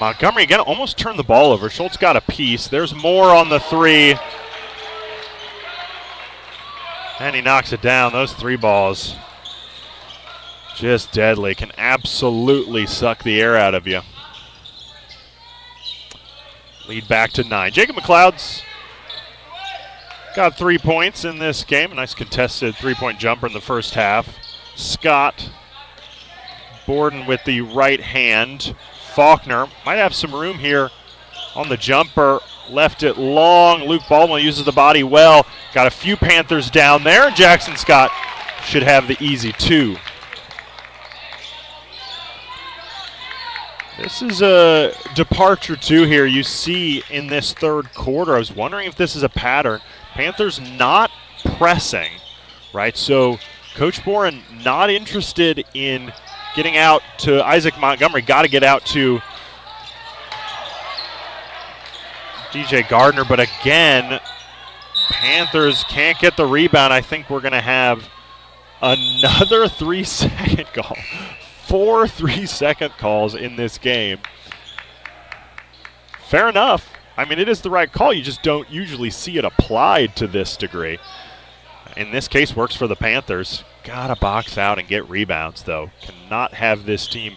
Montgomery again almost turned the ball over. Schultz got a piece. There's more on the 3. And he knocks it down. Those 3 balls, just deadly. Can absolutely suck the air out of you. Lead back to 9. Jacob McLeod's got 3 points in this game. A nice contested 3-point jumper in the first half. Scott, Borden with the right hand. Faulkner might have some room here on the jumper. Left it long. Luke Baldwin uses the body well. Got a few Panthers down there. Jackson Scott should have the easy 2. This is a departure 2 here you see in this third quarter. I was wondering if this is a pattern. Panthers not pressing, right? So Coach Boren not interested in getting out to Isaac Montgomery. Got to get out to DJ Gardner. But again, Panthers can't get the rebound. I think we're going to have another 3-second call. 4 3-second calls in this game. Fair enough. I mean, it is the right call. You just don't usually see it applied to this degree. In this case, works for the Panthers. Gotta box out and get rebounds, though. Cannot have this team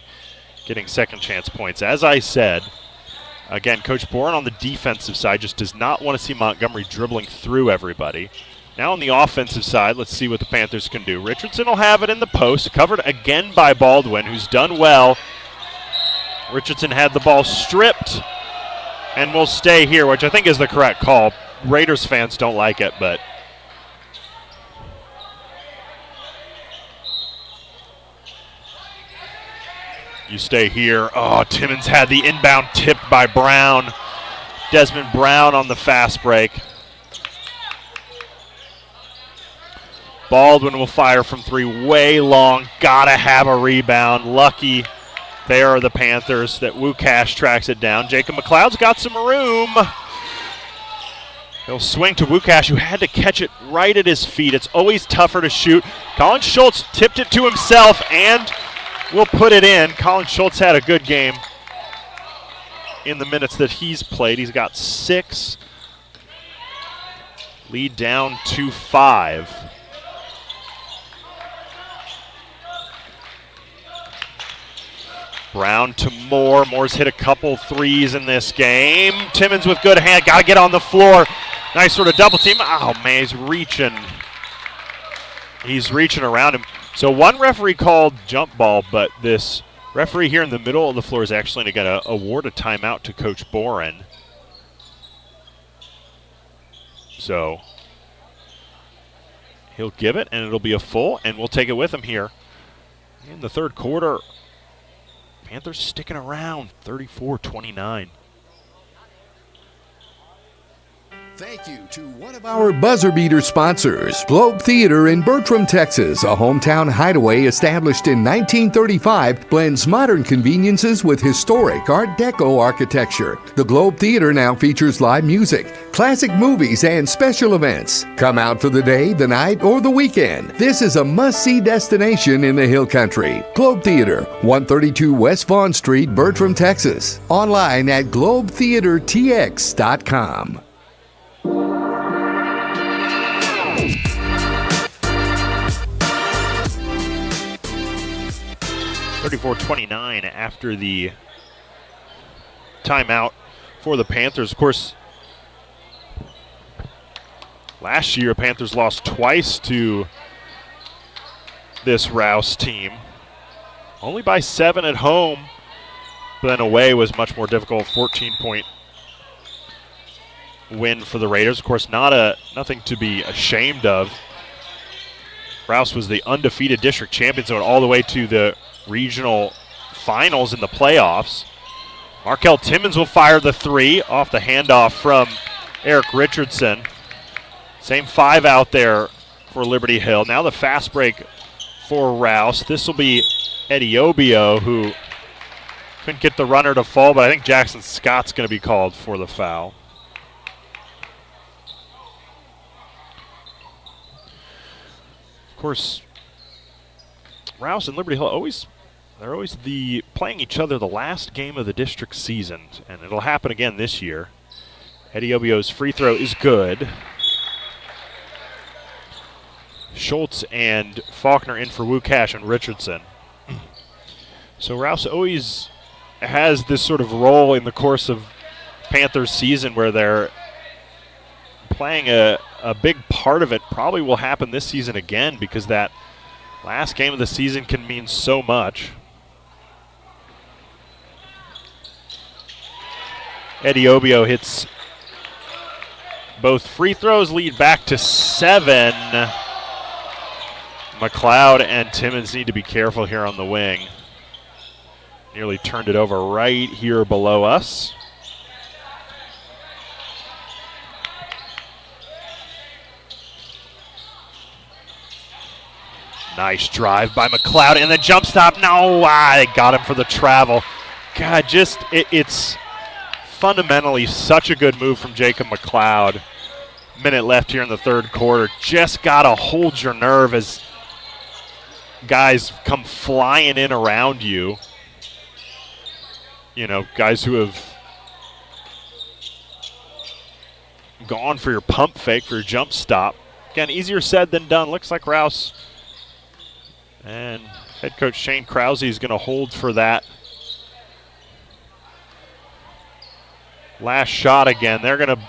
getting second chance points. As I said, again, Coach Boren on the defensive side just does not want to see Montgomery dribbling through everybody. Now on the offensive side, let's see what the Panthers can do. Richardson will have it in the post, covered again by Baldwin, who's done well. Richardson had the ball stripped and will stay here, which I think is the correct call. Raiders fans don't like it, but you stay here. Oh, Timmons had the inbound tipped by Brown. Desmond Brown on the fast break. Baldwin will fire from 3 way long. Gotta have a rebound. Lucky there are the Panthers that Wukash tracks it down. Jacob McLeod's got some room. He'll swing to Wukash, who had to catch it right at his feet. It's always tougher to shoot. Colin Schultz tipped it to himself and will put it in. Colin Schultz had a good game in the minutes that he's played. He's got 6. Lead down to 5. Brown to Moore. Moore's hit a couple threes in this game. Timmons with good hand. Got to get on the floor. Nice sort of double team. Oh, man, he's reaching. He's reaching around him. So one referee called jump ball, but this referee here in the middle of the floor is actually going to award a timeout to Coach Boren. So he'll give it, and it'll be a full, and we'll take it with him here in the third quarter. Panthers sticking around, 34-29. Thank you to one of our buzzer beater sponsors, Globe Theater in Bertram, Texas. A hometown hideaway established in 1935 blends modern conveniences with historic Art Deco architecture. The Globe Theater now features live music, classic movies, and special events. Come out for the day, the night, or the weekend. This is a must-see destination in the Hill Country. Globe Theater, 132 West Vaughn Street, Bertram, Texas. Online at globetheatertx.com. 34-29 after the timeout for the Panthers. Of course, last year Panthers lost twice to this Rouse team. Only by 7 at home, but then away was much more difficult. 14-point win for the Raiders. Of course, nothing to be ashamed of. Rouse was the undefeated district champions, so all the way to the regional finals in the playoffs. Markel Timmons will fire the 3 off the handoff from Eric Richardson. Same 5 out there for Liberty Hill. Now the fast break for Rouse. This will be Eddie Obio, who couldn't get the runner to fall, but I think Jackson Scott's going to be called for the foul. Of course, Rouse and Liberty Hill they're always playing each other the last game of the district season, and it'll happen again this year. Eddie Obio's free throw is good. Schultz and Faulkner in for Wukash and Richardson. So Rouse always has this sort of role in the course of Panthers season where they're playing a big part of it. Probably will happen this season again because that last game of the season can mean so much. Eddie Obio hits both free throws, lead back to 7. McLeod and Timmons need to be careful here on the wing. Nearly turned it over right here below us. Nice drive by McLeod, and the jump stop. No, they got him for the travel. God, it's fundamentally such a good move from Jacob McLeod. Minute left here in the third quarter. Just got to hold your nerve as guys come flying in around you. You know, guys who have gone for your pump fake, for your jump stop. Again, easier said than done. Looks like Rouse and head coach Shane Krause is going to hold for that last shot again. They're going to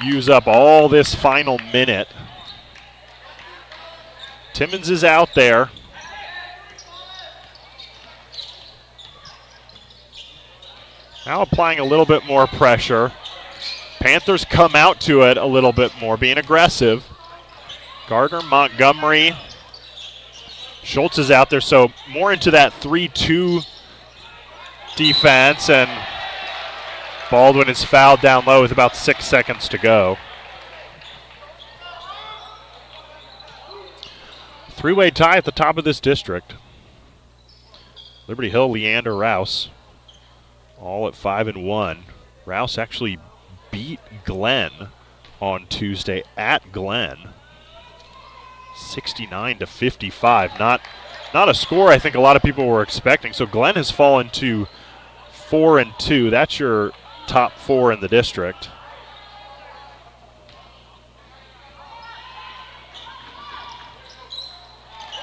use up all this final minute. Timmons is out there. Now applying a little bit more pressure. Panthers come out to it a little bit more, being aggressive. Gardner, Montgomery, Schultz is out there, so more into that 3-2 defense, and Baldwin is fouled down low with about 6 seconds to go. Three-way tie at the top of this district. Liberty Hill, Leander, Rouse, all at 5-1. Rouse actually beat Glenn on Tuesday at Glenn, 69-55. Not a score I think a lot of people were expecting. So Glenn has fallen to 4-2. That's your top 4 in the district.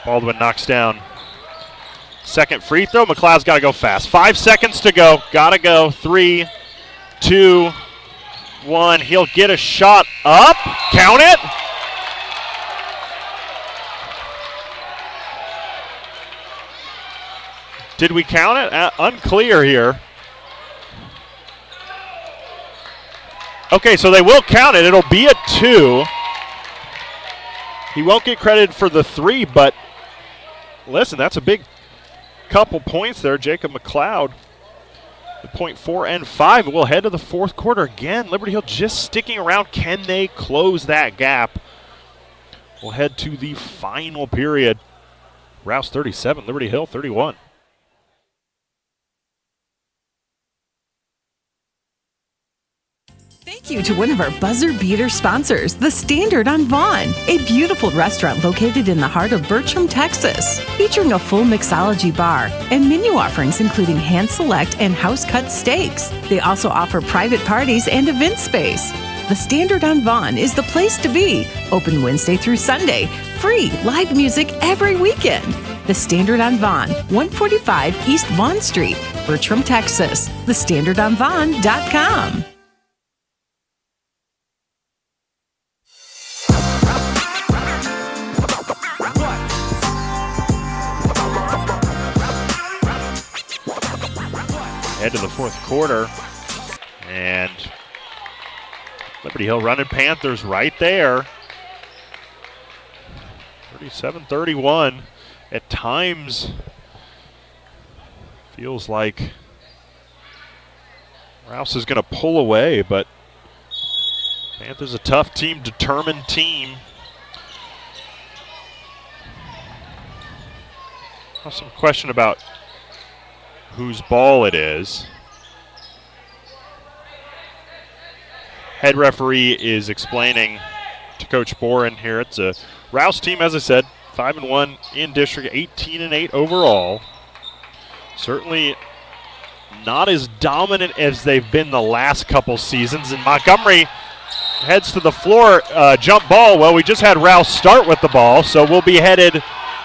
Baldwin knocks down second free throw. McLeod's got to go fast. 5 seconds to go. Got to go. 3, 2, 1. He'll get a shot up. Count it. Did we count it? Unclear here. Okay, so they will count it. It'll be a 2. He won't get credit for the 3, but listen, that's a big couple points there. Jacob McLeod, the point 4 and 5. We'll head to the fourth quarter again. Liberty Hill just sticking around. Can they close that gap? We'll head to the final period. Rouse 37, Liberty Hill 31. Thank you to one of our buzzer beater sponsors, The Standard on Vaughn, a beautiful restaurant located in the heart of Bertram, Texas, featuring a full mixology bar and menu offerings including hand select and house cut steaks. They also offer private parties and event space. The Standard on Vaughn is the place to be. Open Wednesday through Sunday. Free live music every weekend. The Standard on Vaughn, 145 East Vaughn Street, Bertram, Texas. TheStandardOnVaughn.com. Head to the fourth quarter. And Liberty Hill running Panthers right there. 37-31. At times, feels like Rouse is going to pull away, but Panthers a tough team, determined team. Some question about whose ball it is. Head referee is explaining to Coach Boren here. It's a Rouse team, as I said, 5-1 in district, 18-8 overall. Certainly not as dominant as they've been the last couple seasons. And Montgomery heads to the floor, jump ball. Well, we just had Rouse start with the ball, so we'll be headed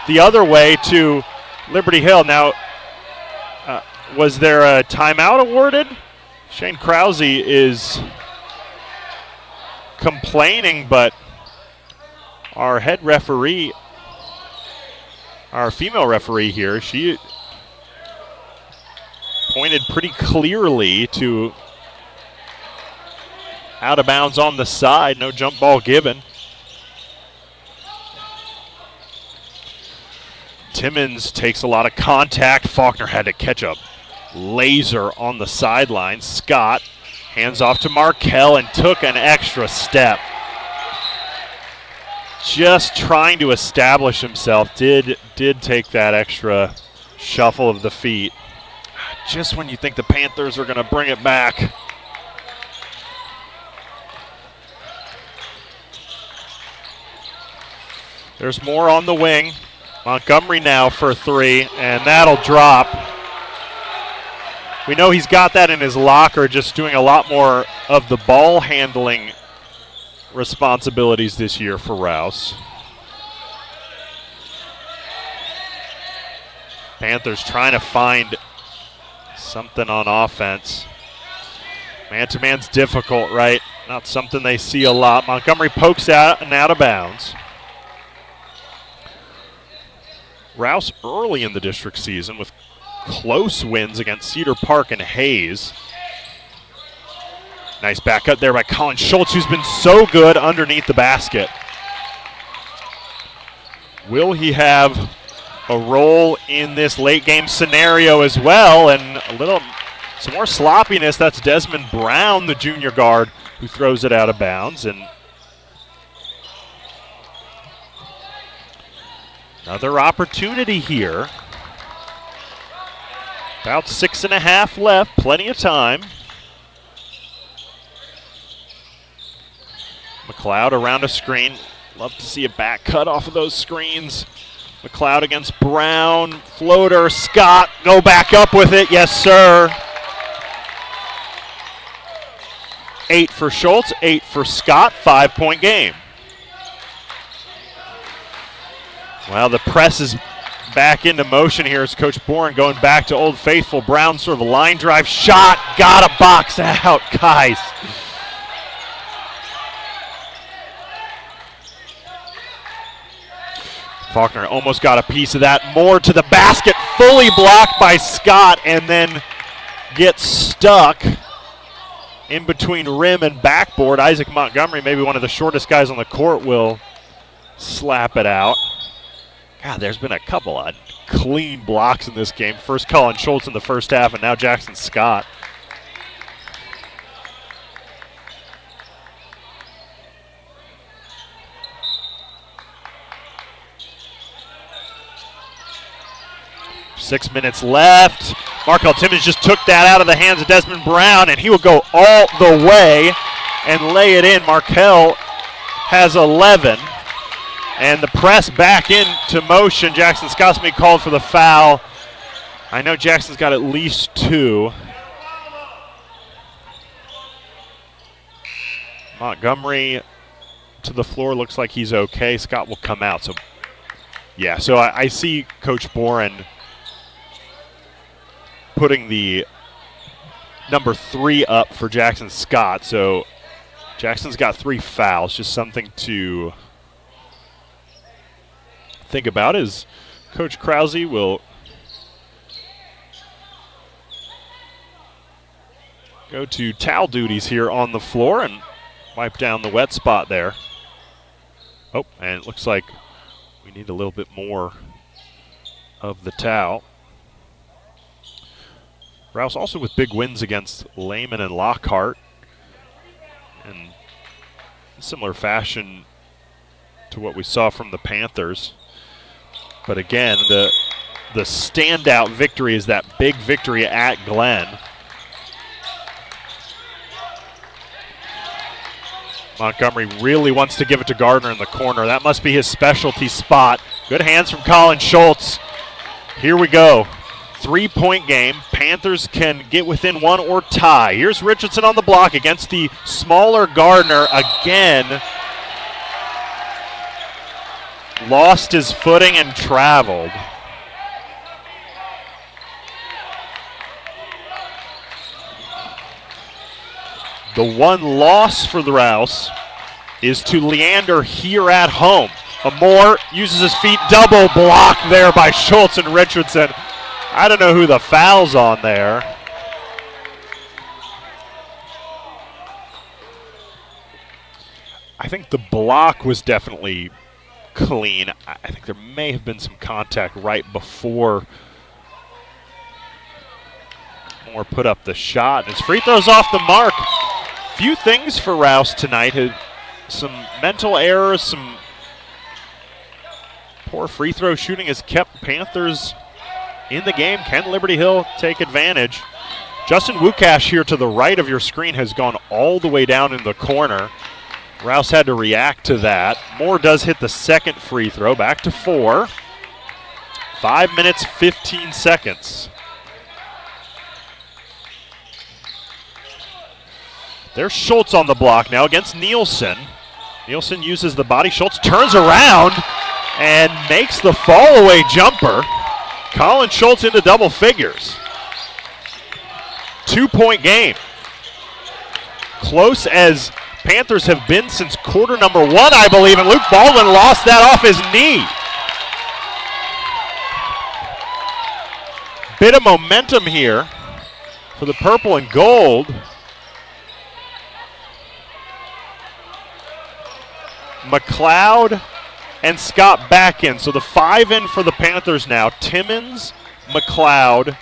the other way to Liberty Hill. Now, was there a timeout awarded? Shane Krause is complaining, but our head referee, our female referee here, she pointed pretty clearly to out of bounds on the side, no jump ball given. Timmons takes a lot of contact. Faulkner had to catch a laser on the sideline. Scott hands off to Markell and took an extra step. Just trying to establish himself, did take that extra shuffle of the feet. Just when you think the Panthers are going to bring it back. There's more on the wing. Montgomery now for three, and that'll drop. We know he's got that in his locker, just doing a lot more of the ball handling responsibilities this year for Rouse. Panthers trying to find something on offense. Man-to-man's difficult, right? Not something they see a lot. Montgomery pokes out and out of bounds. Rouse early in the district season with close wins against Cedar Park and Hayes. Nice back up there by Colin Schultz, who's been so good underneath the basket. Will he have a role in this late game scenario as well? And some more sloppiness. That's Desmond Brown, the junior guard, who throws it out of bounds. And another opportunity here. About 6.5 left, plenty of time. McLeod around a screen. Love to see a back cut off of those screens. McLeod against Brown. Floater, Scott, go back up with it. Yes, sir. 8 for Schultz, 8 for Scott, 5-point game. Well, the press is back into motion here as Coach Boren going back to Old Faithful. Brown sort of a line drive shot. Got a box out, guys. Faulkner almost got a piece of that. More to the basket. Fully blocked by Scott and then gets stuck in between rim and backboard. Isaac Montgomery, maybe one of the shortest guys on the court, will slap it out. God, there's been a couple of clean blocks in this game. First Colin Schultz in the first half, and now Jackson Scott. Six minutes left. Markel Timmons just took that out of the hands of Desmond Brown, and he will go all the way and lay it in. Markel has 11. And the press back into motion. Jackson Scott's been called for the foul. I know Jackson's got at least 2. Montgomery to the floor, looks like he's okay. Scott will come out. So, yeah, so I see Coach Boren putting the number 3 up for Jackson Scott. So Jackson's got 3 fouls, just something to think about as Coach Krause will go to towel duties here on the floor and wipe down the wet spot there. Oh, and it looks like we need a little bit more of the towel. Rouse also with big wins against Lehman and Lockhart. In similar fashion to what we saw from the Panthers. But again, the standout victory is that big victory at Glenn. Montgomery really wants to give it to Gardner in the corner. That must be his specialty spot. Good hands from Colin Schultz. Here we go. 3-point game. Panthers can get within one or tie. Here's Richardson on the block against the smaller Gardner again. Lost his footing and traveled. The one loss for the Rouse is to Leander here at home. Amore uses his feet, double block there by Schultz and Richardson. I don't know who the foul's on there. I think the block was definitely clean. I think there may have been some contact right before Moore put up the shot. His free throw's off the mark. Few things for Rouse tonight. Some mental errors, some poor free throw shooting has kept Panthers in the game. Can Liberty Hill take advantage? Justin Wukash here to the right of your screen has gone all the way down in the corner. Rouse had to react to that. Moore does hit the second free throw. Back to 4. 5 minutes, 15 seconds. There's Schultz on the block now against Nielsen. Nielsen uses the body. Schultz turns around and makes the fall-away jumper. Colin Schultz into double figures. 2-point game. Close as Panthers have been since quarter number 1, I believe, and Luke Baldwin lost that off his knee. Bit of momentum here for the purple and gold. McLeod and Scott back in. So the 5 in for the Panthers now. Timmons, McLeod,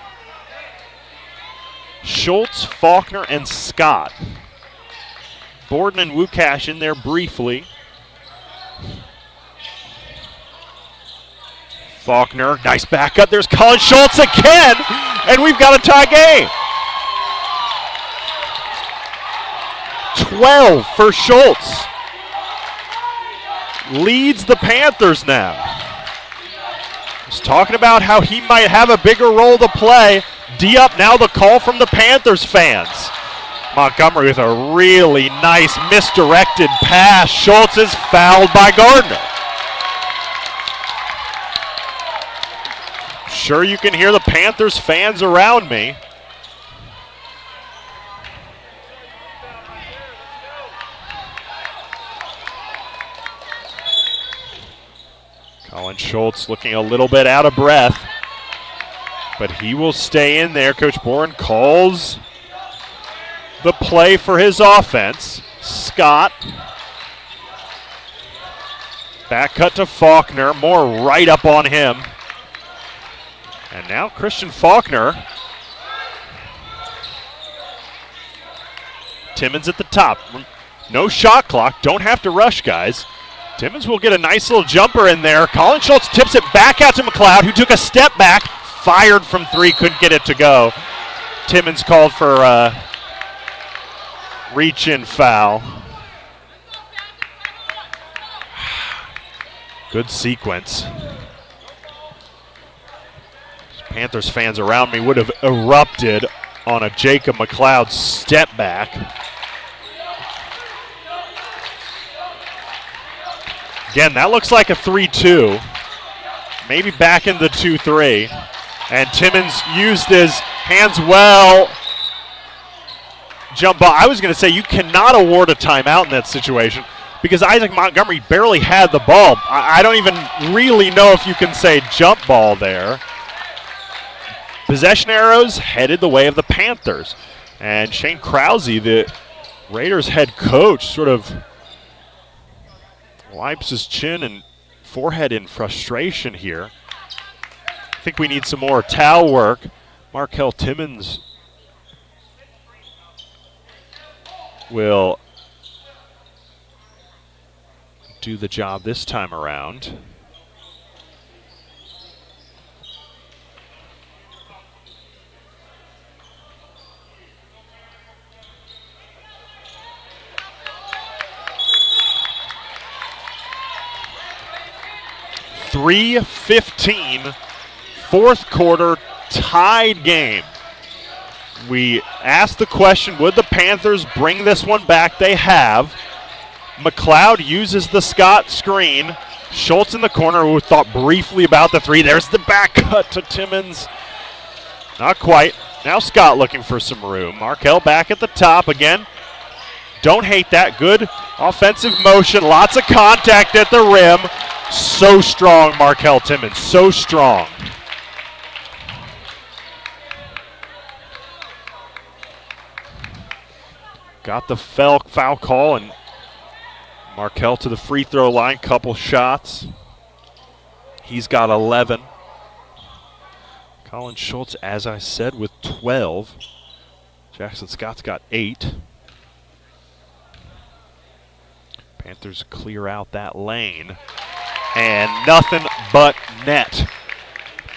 Schultz, Faulkner, and Scott. Borden and Wukash in there briefly. Faulkner, nice backup. There's Colin Schultz again, and we've got a tie game. 12 for Schultz. Leads the Panthers now. He's talking about how he might have a bigger role to play. D up now, the call from the Panthers fans. Montgomery with a really nice misdirected pass. Schultz is fouled by Gardner. Sure, you can hear the Panthers fans around me. Colin Schultz looking a little bit out of breath, but he will stay in there. Coach Boren calls the play for his offense. Scott. Back cut to Faulkner. More right up on him. And now Christian Faulkner. Timmons at the top. No shot clock. Don't have to rush, guys. Timmons will get a nice little jumper in there. Colin Schultz tips it back out to McLeod, who took a step back. Fired from 3, couldn't get it to go. Timmons called for a reach-in foul. Good sequence. Panthers fans around me would have erupted on a Jacob McLeod step back. Again, that looks like a 3-2. Maybe back in the 2-3. And Timmons used his hands well. Jump ball. I was going to say you cannot award a timeout in that situation because Isaac Montgomery barely had the ball. I don't even really know if you can say jump ball there. Possession arrows headed the way of the Panthers. And Shane Krause, the Raiders head coach, sort of wipes his chin and forehead in frustration here. I think we need some more towel work. Markel Timmons will do the job this time around. .3:15, fourth quarter, tied game. We asked the question, would the Panthers bring this one back? They have. McLeod uses the Scott screen. Schultz in the corner, who thought briefly about the three. There's the back cut to Timmons. Not quite. Now Scott looking for some room. Markel back at the top again. Don't hate that. Good offensive motion. Lots of contact at the rim. So strong, Markel Timmons. So strong. Got the foul call, and Markel to the free throw line. Couple shots. He's got 11. Colin Schultz, as I said, with 12. Jackson Scott's got 8. Panthers clear out that lane. And nothing but net.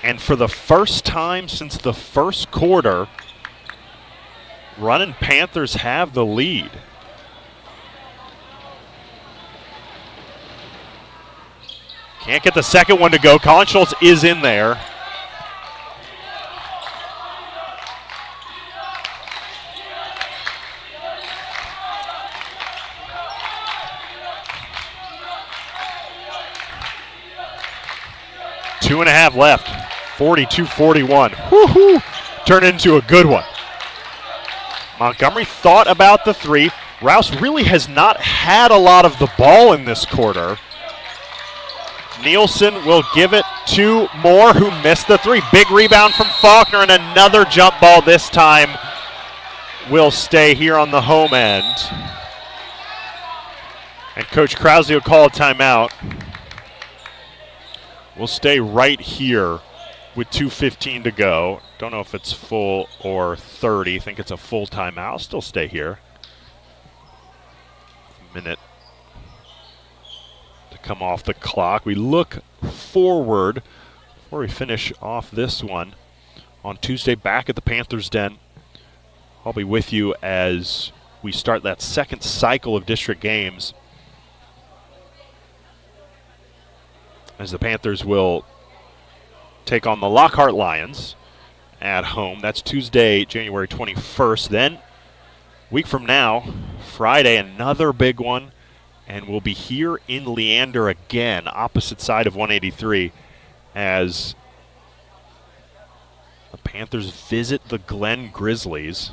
And for the first time since the first quarter, running Panthers have the lead. Can't get the second one to go. Colin Schultz is in there. Two and a half left. 42-41. Woo-hoo! Turn into a good one. Montgomery thought about the three. Rouse really has not had a lot of the ball in this quarter. Nielsen will give it to Moore, who missed the three. Big rebound from Faulkner, and another jump ball this time will stay here on the home end. And Coach Krause will call a timeout. We'll stay right here with 2:15 to go. Don't know if it's full or 30. I think it's a full timeout. I'll still stay here. Minute to come off the clock. We look forward before we finish off this one. On Tuesday, back at the Panthers Den. I'll be with you as we start that second cycle of district games, as the Panthers will take on the Lockhart Lions at home. That's Tuesday, January 21st. Then, week from now, Friday, another big one, and we'll be here in Leander again, opposite side of 183, as the Panthers visit the Glen Grizzlies.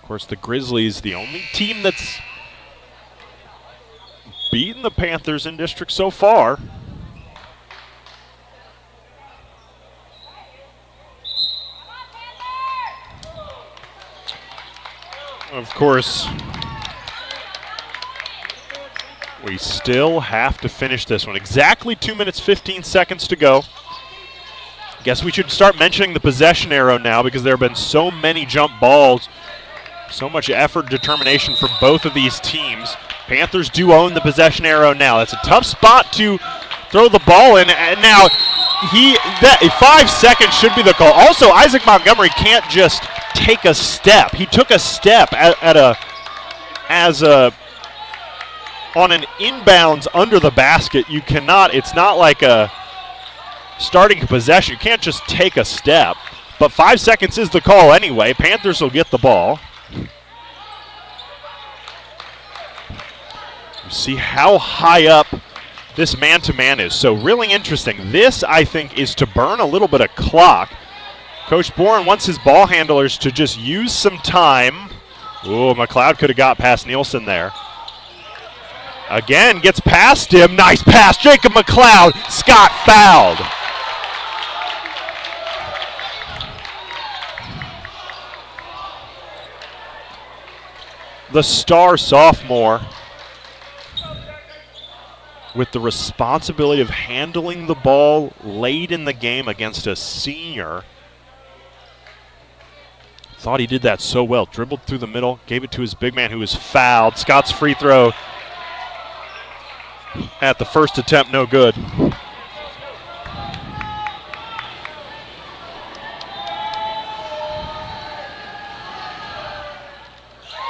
Of course, the Grizzlies, the only team that's beaten the Panthers in district so far. Of course, we still have to finish this one. Exactly 2 minutes, 15 seconds to go. Guess we should start mentioning the possession arrow now, because there have been so many jump balls, so much effort, determination from both of these teams. Panthers do own the possession arrow now. That's a tough spot to throw the ball in, and now 5 seconds should be the call. Also, Isaac Montgomery can't just take a step. He took a step on an inbounds under the basket. You cannot, it's not like a starting possession. You can't just take a step. But 5 seconds is the call anyway. Panthers will get the ball. See how high up this man-to-man is. So really interesting. This, I think, is to burn a little bit of clock. Coach Bourne wants his ball handlers to just use some time. Ooh, McLeod could have got past Nielsen there. Again, gets past him. Nice pass. Jacob McLeod. Scott fouled. the star sophomore, with the responsibility of handling the ball late in the game against a senior. Thought he did that so well. Dribbled through the middle, gave it to his big man who was fouled. Scott's free throw at the first attempt, no good.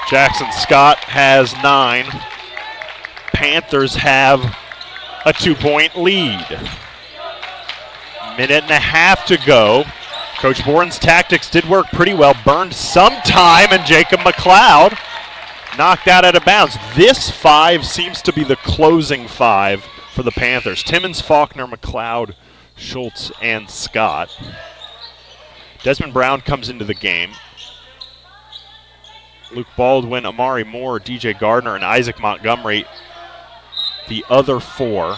Jackson Scott has 9. Panthers have a 2-point lead. Minute and a half to go. Coach Boren's tactics did work pretty well. Burned some time, and Jacob McLeod knocked that out of bounds. This 5 seems to be the closing 5 for the Panthers. Timmons, Faulkner, McLeod, Schultz, and Scott. Desmond Brown comes into the game. Luke Baldwin, Amari Moore, DJ Gardner, and Isaac Montgomery, the other 4.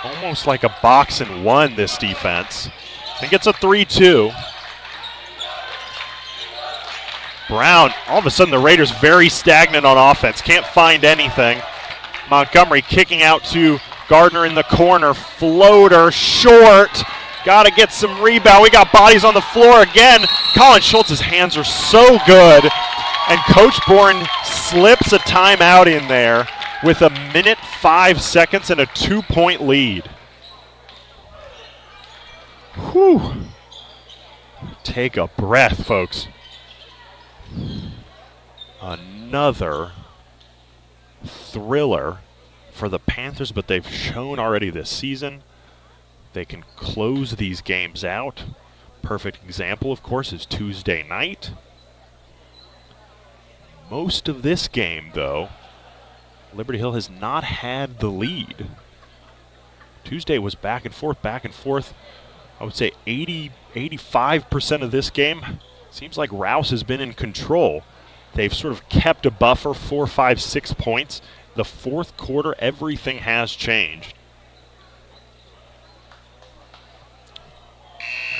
Almost like a box and one, this defense. I think it's a 3-2. Brown, all of a sudden the Raiders very stagnant on offense. Can't find anything. Montgomery kicking out to Gardner in the corner. Floater, short. Got to get some rebound. We got bodies on the floor again. Colin Schultz's hands are so good. And Coach Boren slips a timeout in there with a minute 5 seconds and a 2-point lead. Whew. Take a breath, folks. Another thriller for the Panthers, but they've shown already this season they can close these games out. Perfect example, of course, is Tuesday night. Most of this game, though, Liberty Hill has not had the lead. Tuesday was back and forth. I would say 85% of this game seems like Rouse has been in control. They've sort of kept a buffer, 4, 5, 6 points. The fourth quarter, everything has changed.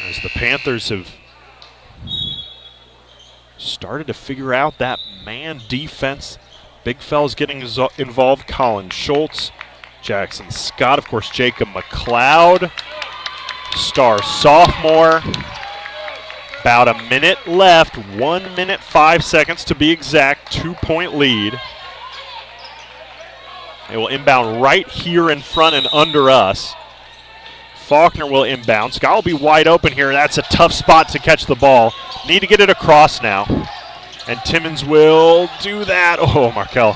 As the Panthers have started to figure out that man defense. Big fellas getting involved. Colin Schultz, Jackson Scott, of course, Jacob McLeod, star sophomore. About a minute left, 1 minute 5 seconds to be exact, 2-point lead. They will inbound right here in front and under us. Faulkner will inbound. Scott will be wide open here. That's a tough spot to catch the ball. Need to get it across now. And Timmons will do that. Oh, Markel.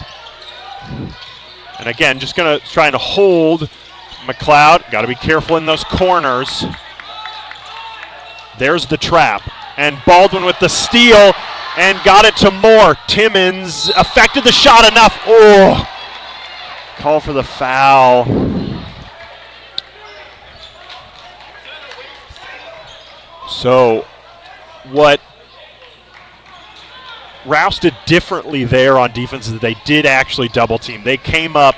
And again, just trying to hold McLeod. Got to be careful in those corners. There's the trap. And Baldwin with the steal and got it to Moore. Timmons affected the shot enough. Oh, call for the foul. So what Rouse did differently there on defense is that they did actually double team. They came up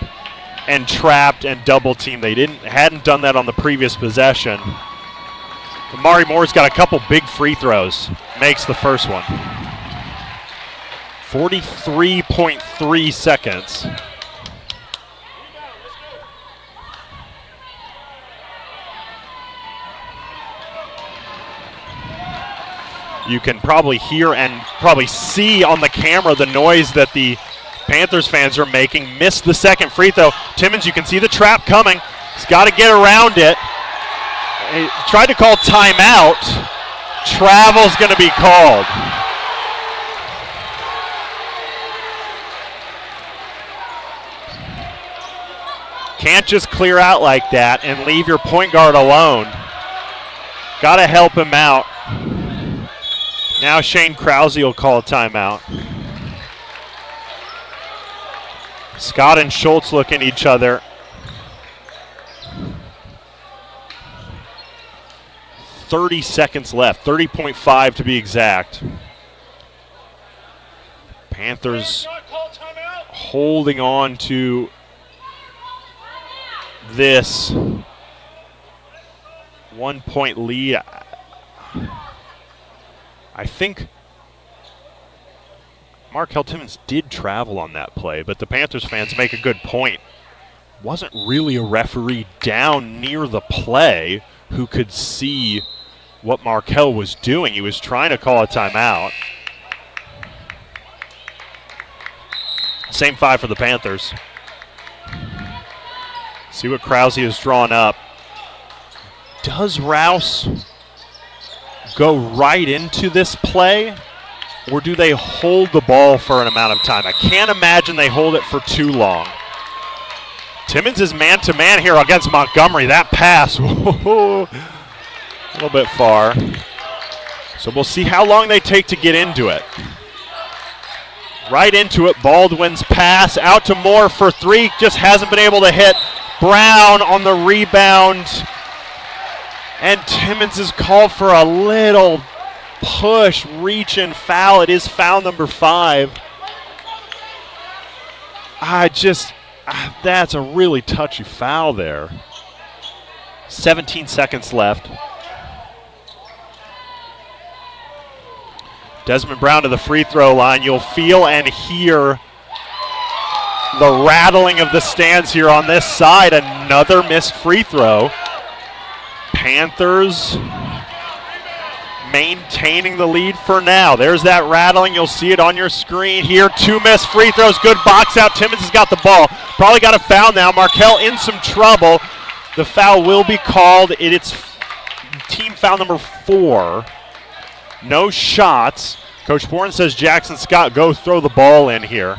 and trapped and double teamed. They hadn't done that on the previous possession. Amari Moore's got a couple big free throws. Makes the first one. 43.3 seconds. You can probably hear and probably see on the camera the noise that the Panthers fans are making. Missed the second free throw. Timmons, you can see the trap coming. He's got to get around it. He tried to call timeout. Travel's going to be called. Can't just clear out like that and leave your point guard alone. Got to help him out. Now Shane Krause will call a timeout. Scott and Schultz look at each other. 30 seconds left, 30.5 to be exact. Panthers holding on to this 1-point lead. I think Markel Timmons did travel on that play, but the Panthers fans make a good point. Wasn't really a referee down near the play who could see what Markel was doing. He was trying to call a timeout. Same 5 for the Panthers. See what Krause has drawn up. Does Rouse go right into this play, or do they hold the ball for an amount of time? I can't imagine they hold it for too long. Timmons is man-to-man here against Montgomery. That pass, whoa, a little bit far. So we'll see how long they take to get into it. Right into it, Baldwin's pass out to Moore for 3, just hasn't been able to hit. Brown on the rebound. And Timmons is called for a little push, reach, and foul. It is foul number 5. That's a really touchy foul there. 17 seconds left. Desmond Brown to the free throw line. You'll feel and hear the rattling of the stands here on this side. Another missed free throw. Panthers maintaining the lead for now. There's that rattling. You'll see it on your screen here. 2 missed free throws. Good box out. Timmons has got the ball. Probably got a foul now. Markel in some trouble. The foul will be called. It's team foul number 4. No shots. Coach Bourne says, Jackson Scott, go throw the ball in here.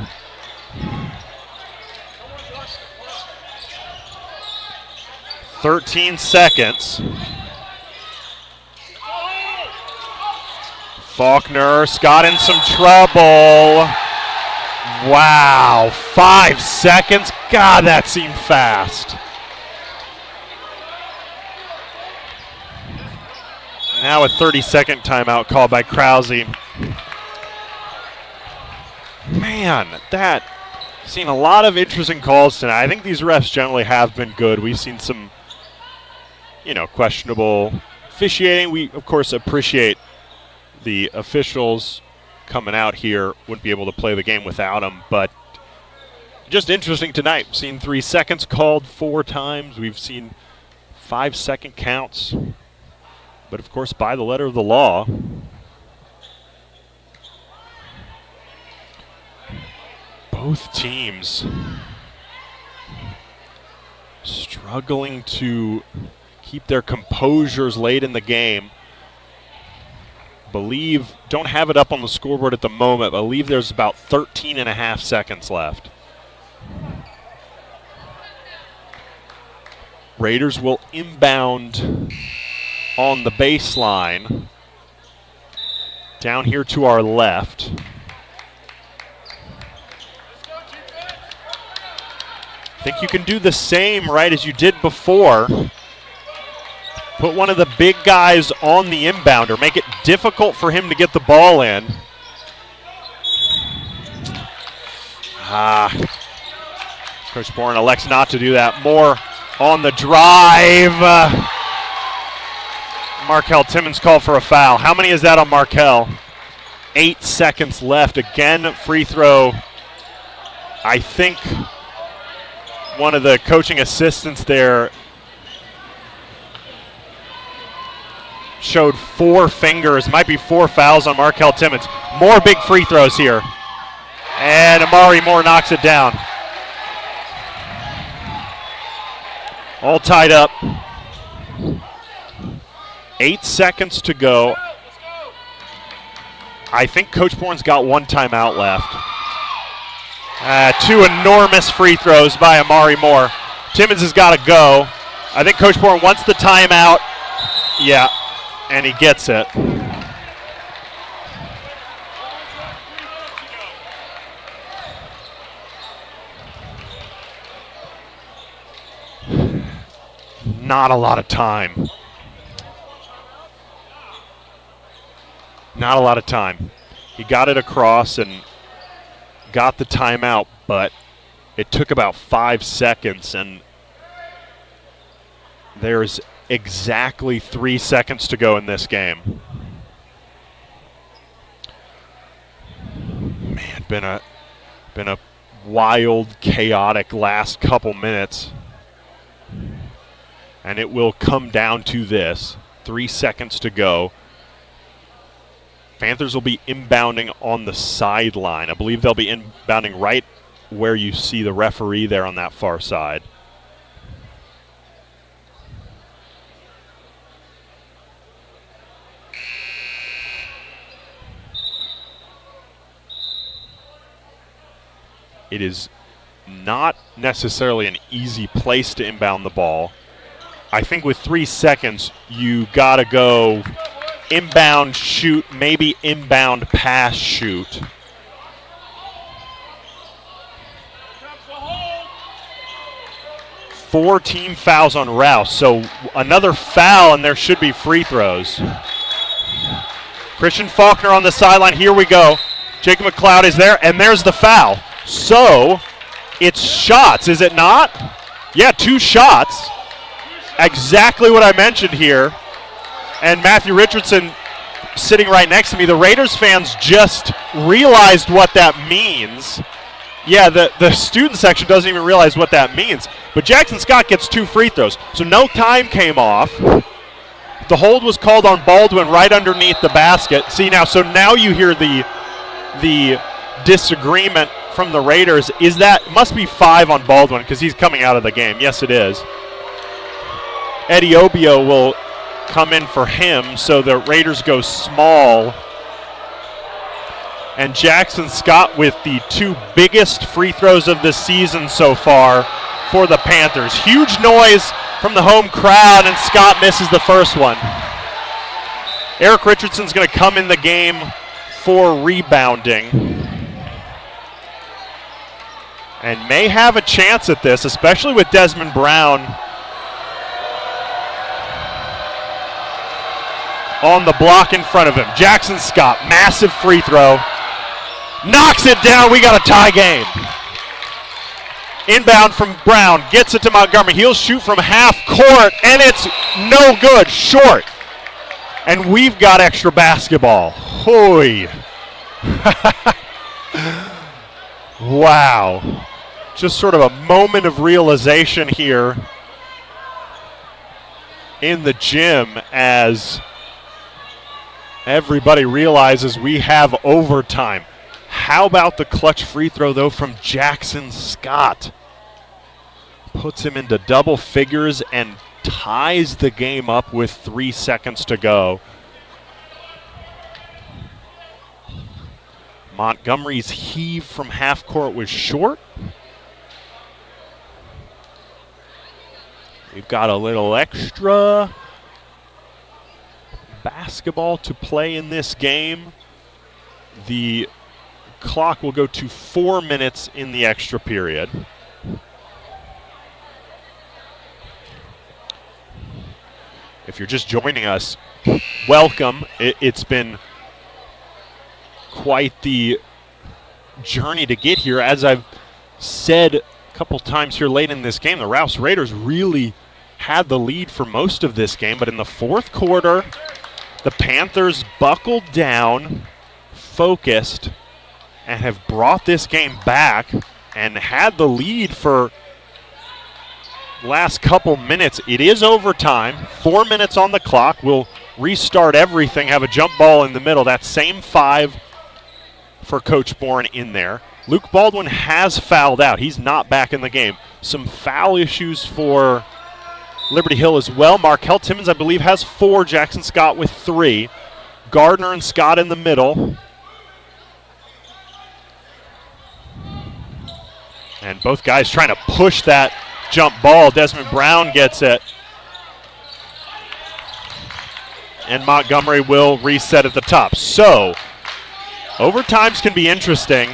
"13 seconds. Faulkner, Scott in some trouble. Wow, 5 seconds. God, that seemed fast. Now a 30-second timeout called by Krause. Man, seen a lot of interesting calls tonight. I think these refs generally have been good. We've seen some, questionable officiating. We, of course, appreciate the officials coming out here. Wouldn't be able to play the game without them, but just interesting tonight. Seen 3 seconds called 4 times. We've seen 5-second counts. But, of course, by the letter of the law. Both teams struggling to keep their composures late in the game. Don't have it up on the scoreboard at the moment, but I believe there's about 13 and a half seconds left. Raiders will inbound on the baseline, down here to our left. I think you can do the same, right, as you did before. Put one of the big guys on the inbounder, make it difficult for him to get the ball in. Coach Bourne elects not to do that. More on the drive. Markel Timmons called for a foul. How many is that on Markel? 8 seconds left. Again, free throw. I think one of the coaching assistants there showed 4 fingers. Might be 4 fouls on Markel Timmons. More big free throws here. And Amari Moore knocks it down. All tied up. 8 seconds to go. I think Coach Bourne's got 1 timeout left. 2 enormous free throws by Amari Moore. Timmons has got to go. I think Coach Bourne wants the timeout. Yeah, and he gets it. Not a lot of time. Not a lot of time. He got it across and got the timeout, but it took about 5 seconds, and there's exactly 3 seconds to go in this game. been a wild, chaotic last couple minutes. And it will come down to this. 3 seconds to go. Panthers will be inbounding on the sideline. I believe they'll be inbounding right where you see the referee there on that far side. It is not necessarily an easy place to inbound the ball. I think with 3 seconds, you got to go inbound shoot, maybe inbound pass shoot. Four team fouls on Rouse, so another foul and there should be free throws. Christian Faulkner on the sideline, here we go. Jacob McLeod is there, and there's the foul. So, it's shots, is it not? Yeah, 2 shots. Exactly what I mentioned here. And Matthew Richardson sitting right next to me. The Raiders fans just realized what that means. Yeah, the student section doesn't even realize what that means. But Jackson Scott gets 2 free throws. So no time came off. The hold was called on Baldwin right underneath the basket. See now, so now you hear the disagreement from the Raiders. Is that, must be 5 on Baldwin because he's coming out of the game. Yes, it is. Eddie Obio will come in for him, so the Raiders go small. And Jackson Scott with the 2 biggest free throws of the season so far for the Panthers. Huge noise from the home crowd, and Scott misses the first one. Eric Richardson's going to come in the game for rebounding. And may have a chance at this, especially with Desmond Brown on the block in front of him. Jackson Scott, massive free throw. Knocks it down. We got a tie game. Inbound from Brown. Gets it to Montgomery. He'll shoot from half court, and it's no good. Short. And we've got extra basketball. Hoy. Wow. Just sort of a moment of realization here in the gym as everybody realizes we have overtime. How about the clutch free throw, though, from Jackson Scott? Puts him into double figures and ties the game up with 3 seconds to go. Montgomery's heave from half court was short. We've got a little extra basketball to play in this game. The clock will go to 4 minutes in the extra period. If you're just joining us, welcome. It's been quite the journey to get here. As I've said a couple times here late in this game, the Rouse Raiders really had the lead for most of this game, but in the fourth quarter, the Panthers buckled down, focused, and have brought this game back and had the lead for the last couple minutes. It is overtime. 4 minutes on the clock. We'll restart everything, have a jump ball in the middle. That same 5 for Coach Bourne in there. Luke Baldwin has fouled out. He's not back in the game. Some foul issues for Liberty Hill as well. Markel Timmons, I believe, has 4. Jackson Scott with 3. Gardner and Scott in the middle. And both guys trying to push that jump ball. Desmond Brown gets it. And Montgomery will reset at the top. So, overtimes can be interesting.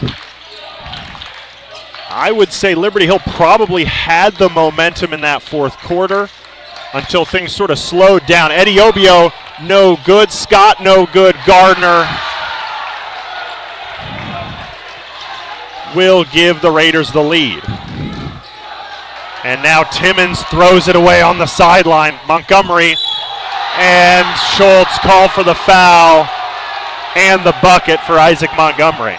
I would say Liberty Hill probably had the momentum in that fourth quarter until things sort of slowed down. Eddie Obio, no good. Scott, no good. Gardner will give the Raiders the lead. And now Timmons throws it away on the sideline. Montgomery and Schultz call for the foul and the bucket for Isaac Montgomery.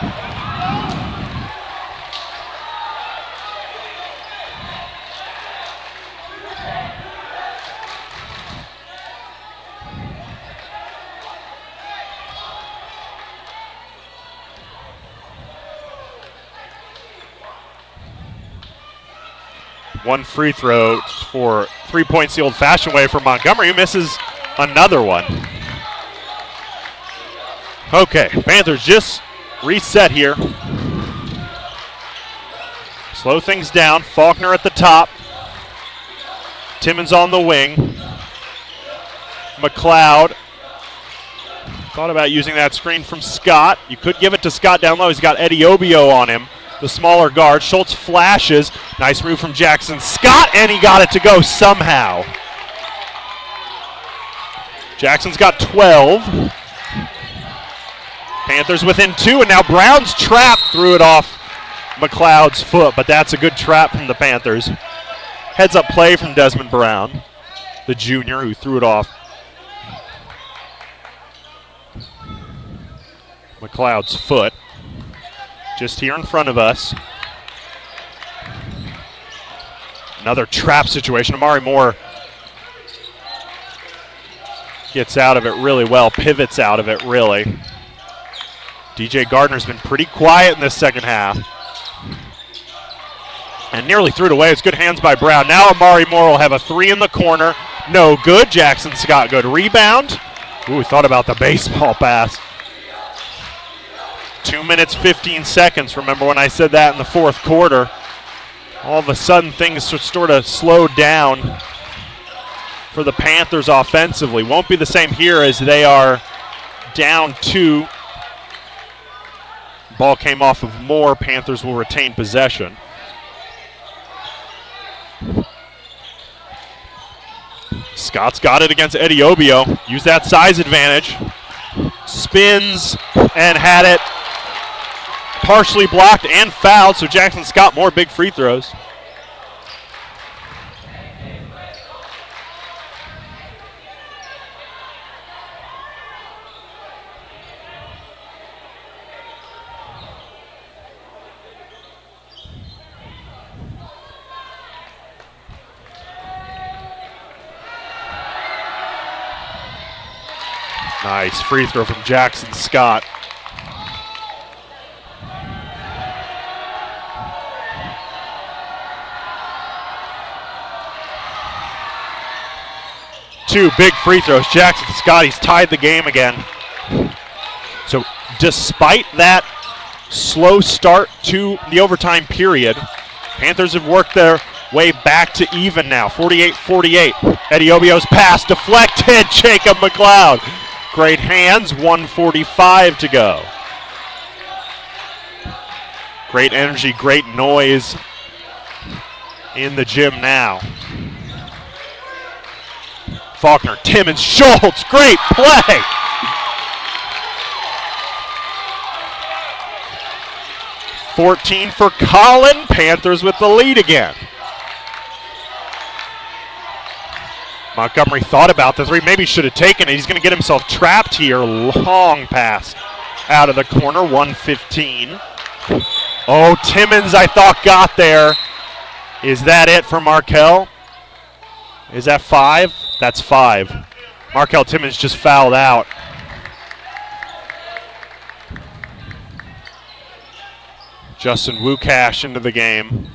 One free throw for 3 points the old-fashioned way for Montgomery, who misses another one. Okay, Panthers just reset here. Slow things down. Faulkner at the top. Timmons on the wing. McLeod thought about using that screen from Scott. You could give it to Scott down low. He's got Eddie Obio on him, the smaller guard. Schultz flashes. Nice move from Jackson Scott, and he got it to go somehow. Jackson's got 12. Panthers within 2, and now Brown's trap threw it off McLeod's foot, but that's a good trap from the Panthers. Heads up play from Desmond Brown, the junior who threw it off McLeod's foot. Just here in front of us. Another trap situation. Amari Moore gets out of it really well, pivots out of it really. DJ Gardner's been pretty quiet in this second half. And nearly threw it away. It's good hands by Brown. Now Amari Moore will have a 3 in the corner. No good. Jackson Scott, good rebound. Ooh, thought about the baseball pass. 2 minutes, 15 seconds. Remember when I said that in the fourth quarter? All of a sudden things sort of slowed down for the Panthers offensively. Won't be the same here as they are down 2. Ball came off of Moore. Panthers will retain possession. Scott's got it against Eddie Obio. Use that size advantage. Spins and had it partially blocked and fouled, so Jackson Scott more big free throws. Nice free throw from Jackson Scott. Two big free throws. Jackson Scott, he's tied the game again. So despite that slow start to the overtime period, Panthers have worked their way back to even now, 48-48. Eddie Obio's pass deflected. Jacob McLeod. Great hands, 1:45 to go. Great energy, great noise in the gym now. Faulkner, Timmons, Schultz, great play. $14 for Colin, Panthers with the lead again. Montgomery thought about the 3, maybe should have taken it. He's going to get himself trapped here. Long pass out of the corner, 1:15. Oh, Timmons I thought got there. Is that it for Markel? Is that 5? That's 5. Markel Timmons just fouled out. Justin Wukash into the game.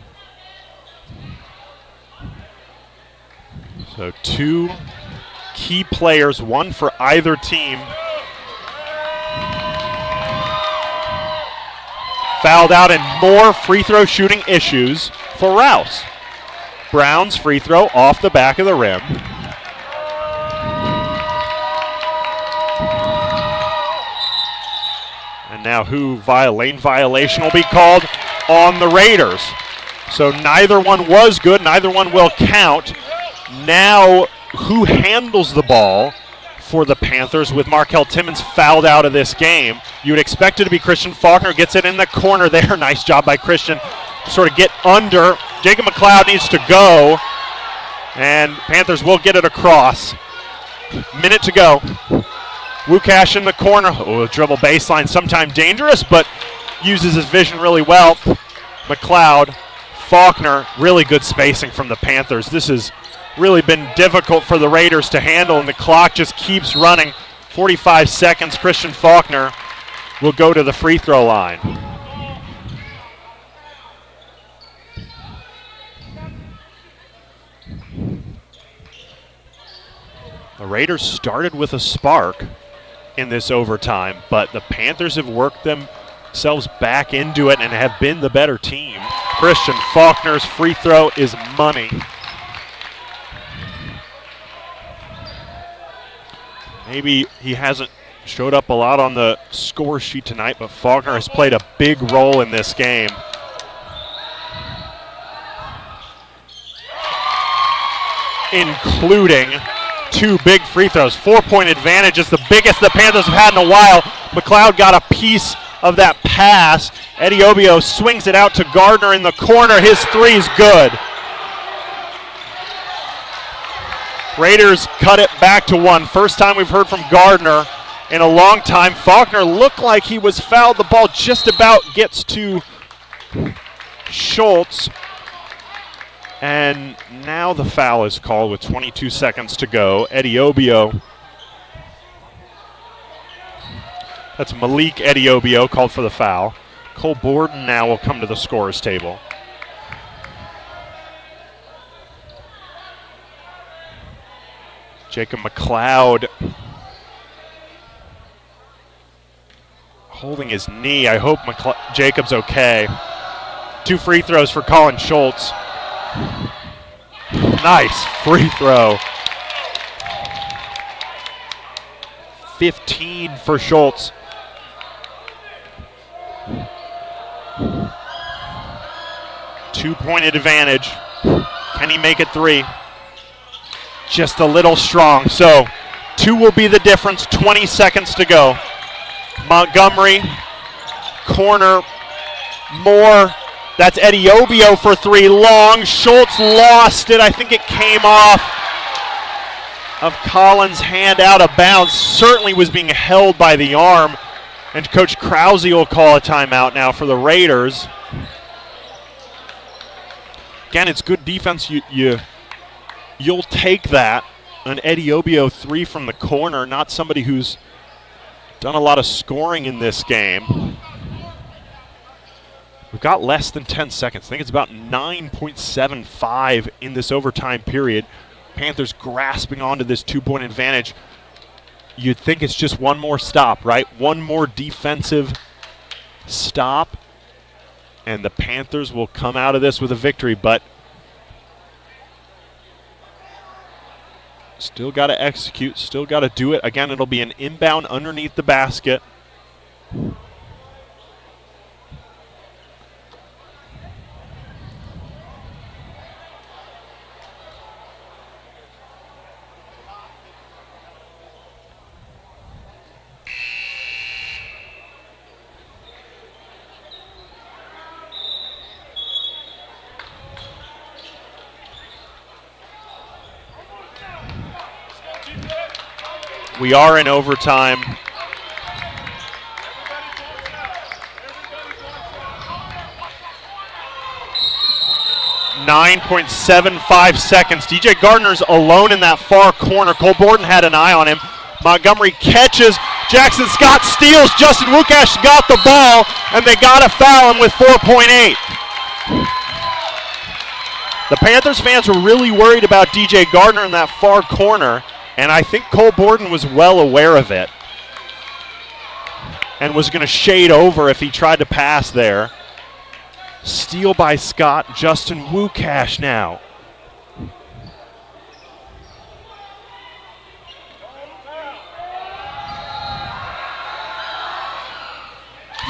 So 2 key players, 1 for either team, fouled out, and more free throw shooting issues for Rouse. Brown's free throw off the back of the rim. And now lane violation will be called on the Raiders. So neither one was good, neither one will count. Now, who handles the ball for the Panthers with Markel Timmons fouled out of this game? You would expect it to be Christian Faulkner. Gets it in the corner there. Nice job by Christian to sort of get under. Jacob McLeod needs to go, and Panthers will get it across. Minute to go. Wukash in the corner. Oh, dribble baseline, sometime dangerous, but uses his vision really well. McLeod, Faulkner, really good spacing from the Panthers. This has really been difficult for the Raiders to handle, and the clock just keeps running. 45 seconds. Christian Faulkner will go to the free throw line. The Raiders started with a spark in this overtime, but the Panthers have worked themselves back into it and have been the better team. Christian Faulkner's free throw is money. Maybe he hasn't showed up a lot on the score sheet tonight, but Faulkner has played a big role in this game. Including 2 big free throws. 4-point advantage is the biggest the Panthers have had in a while. McLeod got a piece of that pass. Eddie Obio swings it out to Gardner in the corner. His 3 is good. Raiders cut it back to 1. First time we've heard from Gardner in a long time. Faulkner looked like he was fouled. The ball just about gets to Schultz. And now the foul is called with 22 seconds to go. Eddie Obio. That's Malik Eddie Obio called for the foul. Cole Borden now will come to the scorer's table. Jacob McLeod holding his knee. I hope Jacob's okay. 2 free throws for Colin Schultz. Nice free throw. 15 for Schultz. Two-point advantage. Can he make it 3? Just a little strong. So 2 will be the difference. 20 seconds to go. Montgomery, corner, Moore. That's Eddie Obio for 3 long. Schultz lost it. I think it came off of Collins' hand out of bounds. Certainly was being held by the arm. And Coach Krause will call a timeout now for the Raiders. Again, it's good defense. You'll take that. An Eddie Obio 3 from the corner. Not somebody who's done a lot of scoring in this game. We've got less than 10 seconds. I think it's about 9.75 in this overtime period. Panthers grasping onto this 2-point advantage. You'd think it's just one more stop, right? One more defensive stop, and the Panthers will come out of this with a victory, but still got to execute, still got to do it. Again, it'll be an inbound underneath the basket. We are in overtime. .75 seconds. DJ Gardner's alone in that far corner. Cole Borden had an eye on him. Montgomery catches. Jackson Scott steals. Justin Wukash got the ball, and they got to foul him with 4.8. The Panthers fans were really worried about DJ Gardner in that far corner. And I think Cole Borden was well aware of it and was going to shade over if he tried to pass there. Steal by Scott. Justin Wukash now.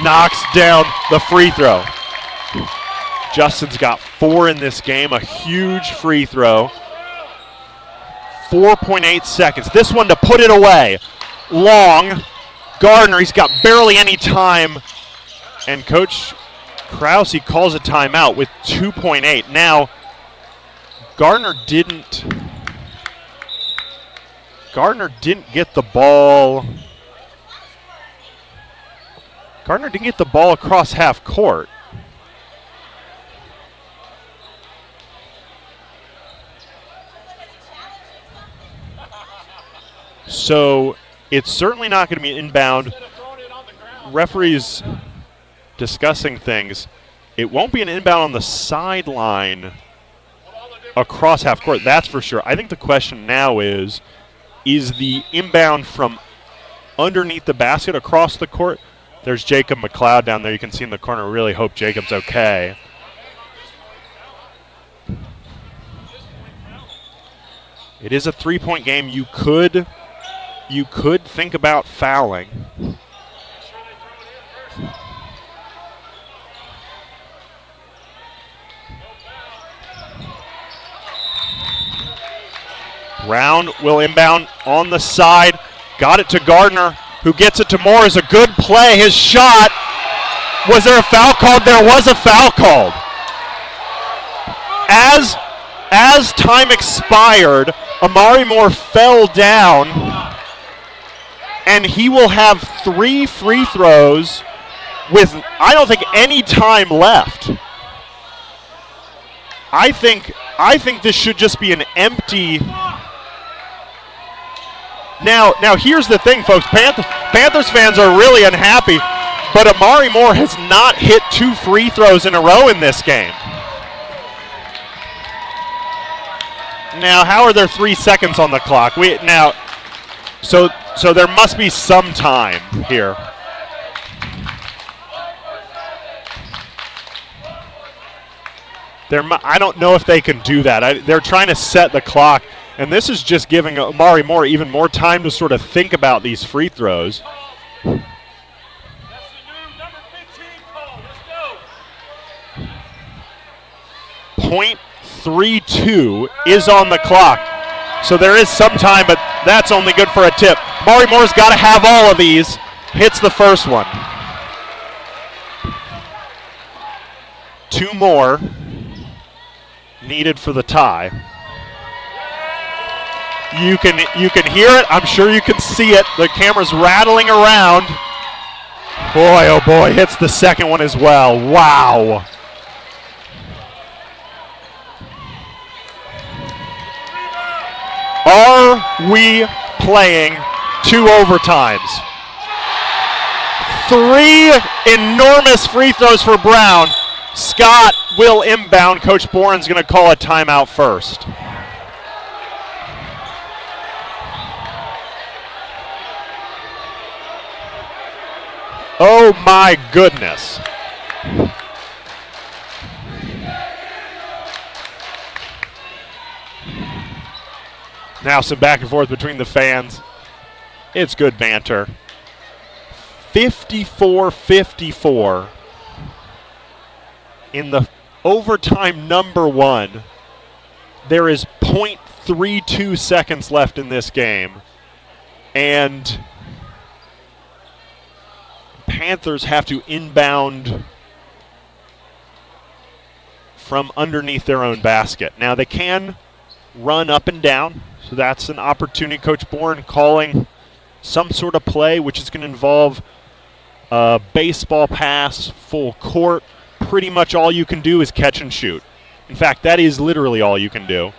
Knocks down the free throw. Justin's got 4 in this game, a huge free throw. 4.8 seconds. This one to put it away. Long. Gardner, he's got barely any time. And Coach Krause calls a timeout with 2.8. Now, Gardner didn't get the ball. Gardner didn't get the ball across half court. So it's certainly not going to be inbound. Referees discussing things. It won't be an inbound on the sideline across half court, that's for sure. I think the question now is is the inbound from underneath the basket across the court. There's Jacob McLeod down there. You can see in the corner. Really hope Jacob's okay. It is a three-point game. You could think about fouling. Brown will inbound on the side. Got it to Gardner, who gets it to Moore. Is a good play. His shot. Was there a foul called? There was a foul called. As time expired, Amari Moore fell down, and he will have 3 free throws with, I don't think, any time left. I think this should just be an empty. Now here's the thing, folks. Panthers fans are really unhappy, but Amari Moore has not hit 2 free throws in a row in this game. Now, how are there 3 seconds on the clock? So there must be some time here. I don't know if they can do that. They're trying to set the clock, and this is just giving Amari Moore even more time to sort of think about these free throws. That's the new number 15 call. Let's go. .32 is on the clock. So there is some time, but that's only good for a tip. Amari Moore's got to have all of these. Hits the first one. 2 more needed for the tie. You can hear it. I'm sure you can see it. The camera's rattling around. Boy, oh boy, hits the second one as well. Wow. Are we playing 2 overtimes? 3 enormous free throws for Brown. Scott will inbound. Coach Boren's going to call a timeout first. Oh my goodness. Now some back and forth between the fans. It's good banter. 54-54 in the overtime number 1. There is .32 seconds left in this game. And Panthers have to inbound from underneath their own basket. Now they can run up and down, so that's an opportunity. Coach Boren calling some sort of play, which is going to involve a baseball pass, full court. Pretty much all you can do is catch and shoot. In fact, that is literally all you can do.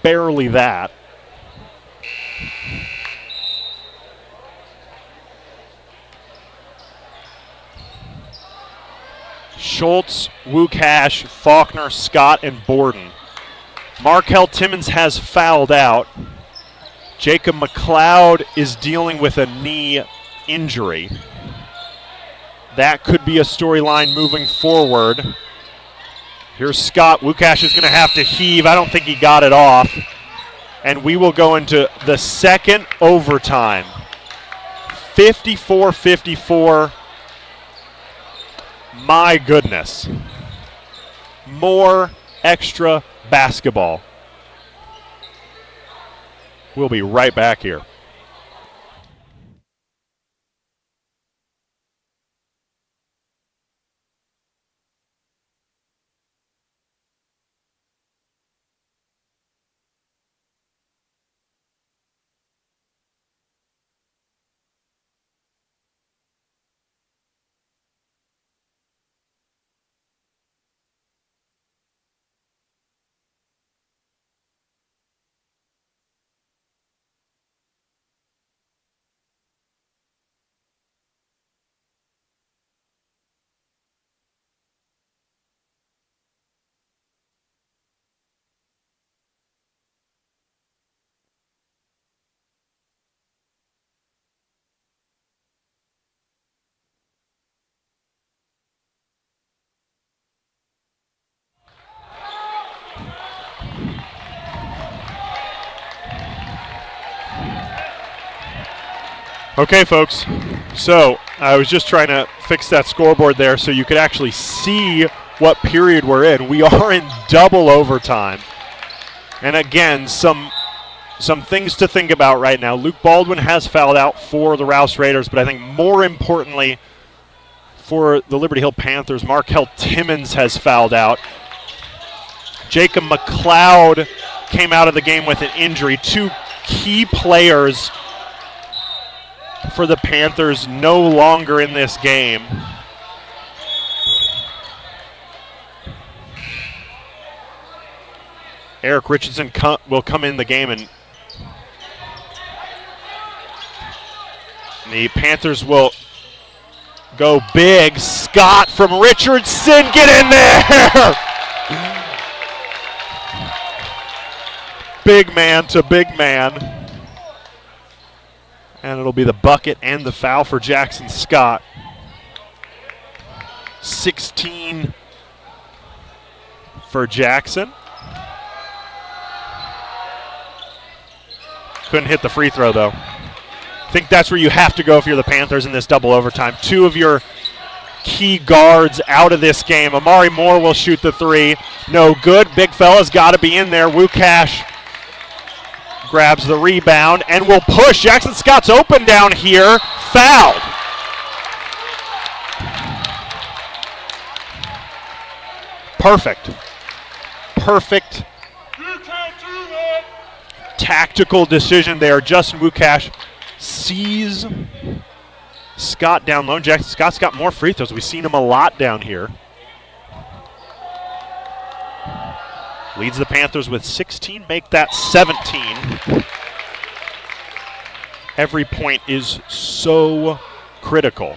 Barely that. Schultz, Wukash, Faulkner, Scott, and Borden. Markel Timmons has fouled out. Jacob McLeod is dealing with a knee injury. That could be a storyline moving forward. Here's Scott. Wukash is going to have to heave. I don't think he got it off. And we will go into the second overtime. 54-54. My goodness. More extra basketball. We'll be right back here. Okay, folks. So I was just trying to fix that scoreboard there so you could actually see what period we're in. We are in double overtime. And again, some things to think about right now. Luke Baldwin has fouled out for the Rouse Raiders, but I think more importantly for the Liberty Hill Panthers, Markel Timmons has fouled out. Jacob McLeod came out of the game with an injury. Two key players for the Panthers no longer in this game. Eric Richardson will come in the game, and the Panthers will go big. Scott from Richardson, get in there! Big man to big man. And it'll be the bucket and the foul for Jackson Scott. 16 for Jackson. Couldn't hit the free throw, though. I think that's where you have to go if you're the Panthers in this double overtime. Two of your key guards out of this game. Amari Moore will shoot the three. No good. Big fella's got to be in there. Wukash grabs the rebound and will push. Jackson Scott's open down here. Fouled. Perfect. Perfect You can't do that. tactical decision there. Justin Wukash sees Scott down low. Jackson Scott's got more free throws. We've seen him a lot down here. Leads the Panthers with 16, make that 17. Every point is so critical.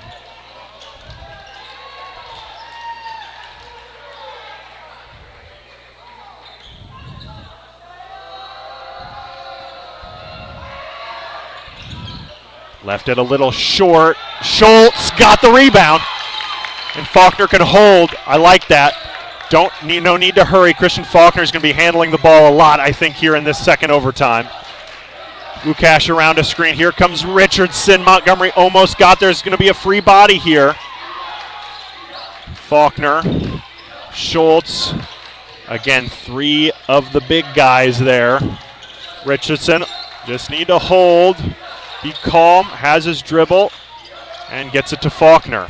Left it a little short. Schultz got the rebound. And Faulkner can hold. I like that. No need to hurry. Christian Faulkner is going to be handling the ball a lot, I think, here in this second overtime. Wukash around a screen. Here comes Richardson. Montgomery almost got there. There's going to be a free body here. Faulkner. Schultz. Again, three of the big guys there. Richardson just need to hold. Be calm. Has his dribble. And gets it to Faulkner.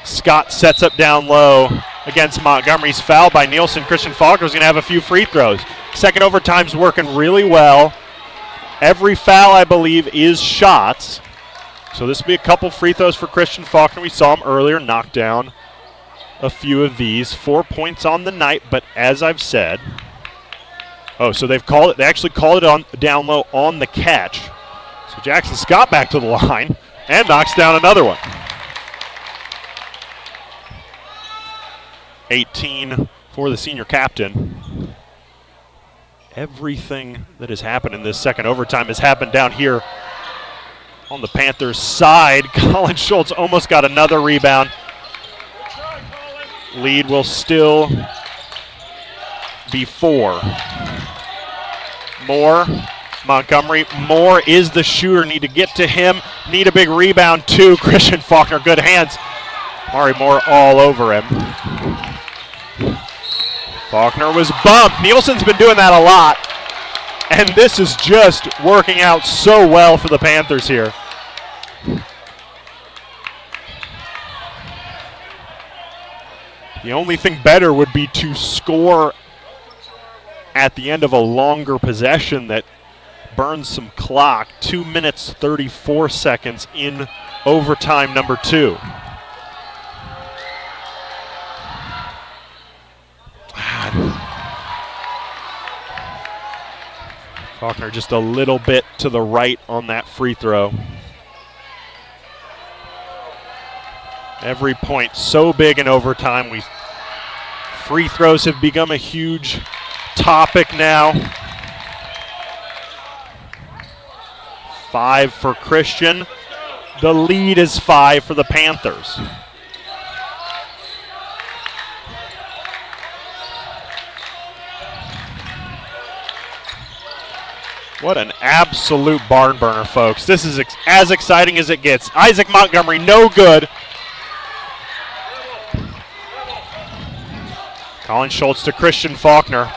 Scott sets up down low against Montgomery's foul by Nielsen. Christian Faulkner's going to have a few free throws. Second overtime's working really well. Every foul, I believe, is shots. So this will be a couple free throws for Christian Faulkner. We saw him earlier knock down a few of these. 4 points on the night, but as I've said, so they've called it. They actually called it on down low on the catch. So Jackson Scott back to the line and knocks down another one. 18 for the senior captain. Everything that has happened in this second overtime has happened down here on the Panthers' side. Colin Schultz almost got another rebound. Lead will still be 4. Moore, Montgomery. Moore is the shooter. Need to get to him. Need a big rebound too. Christian Faulkner, good hands. Mari Moore all over him. Faulkner was bumped. Nielsen's been doing that a lot. And this is just working out so well for the Panthers here. The only thing better would be to score at the end of a longer possession that burns some clock. 2 minutes, 34 seconds in overtime number 2. Faulkner just a little bit to the right on that free throw. Every point so big in overtime. Free throws have become a huge topic now. 5 for Christian. The lead is 5 for the Panthers. What an absolute barn burner, folks. This is as exciting as it gets. Isaac Montgomery, no good. Colin Schultz to Christian Faulkner.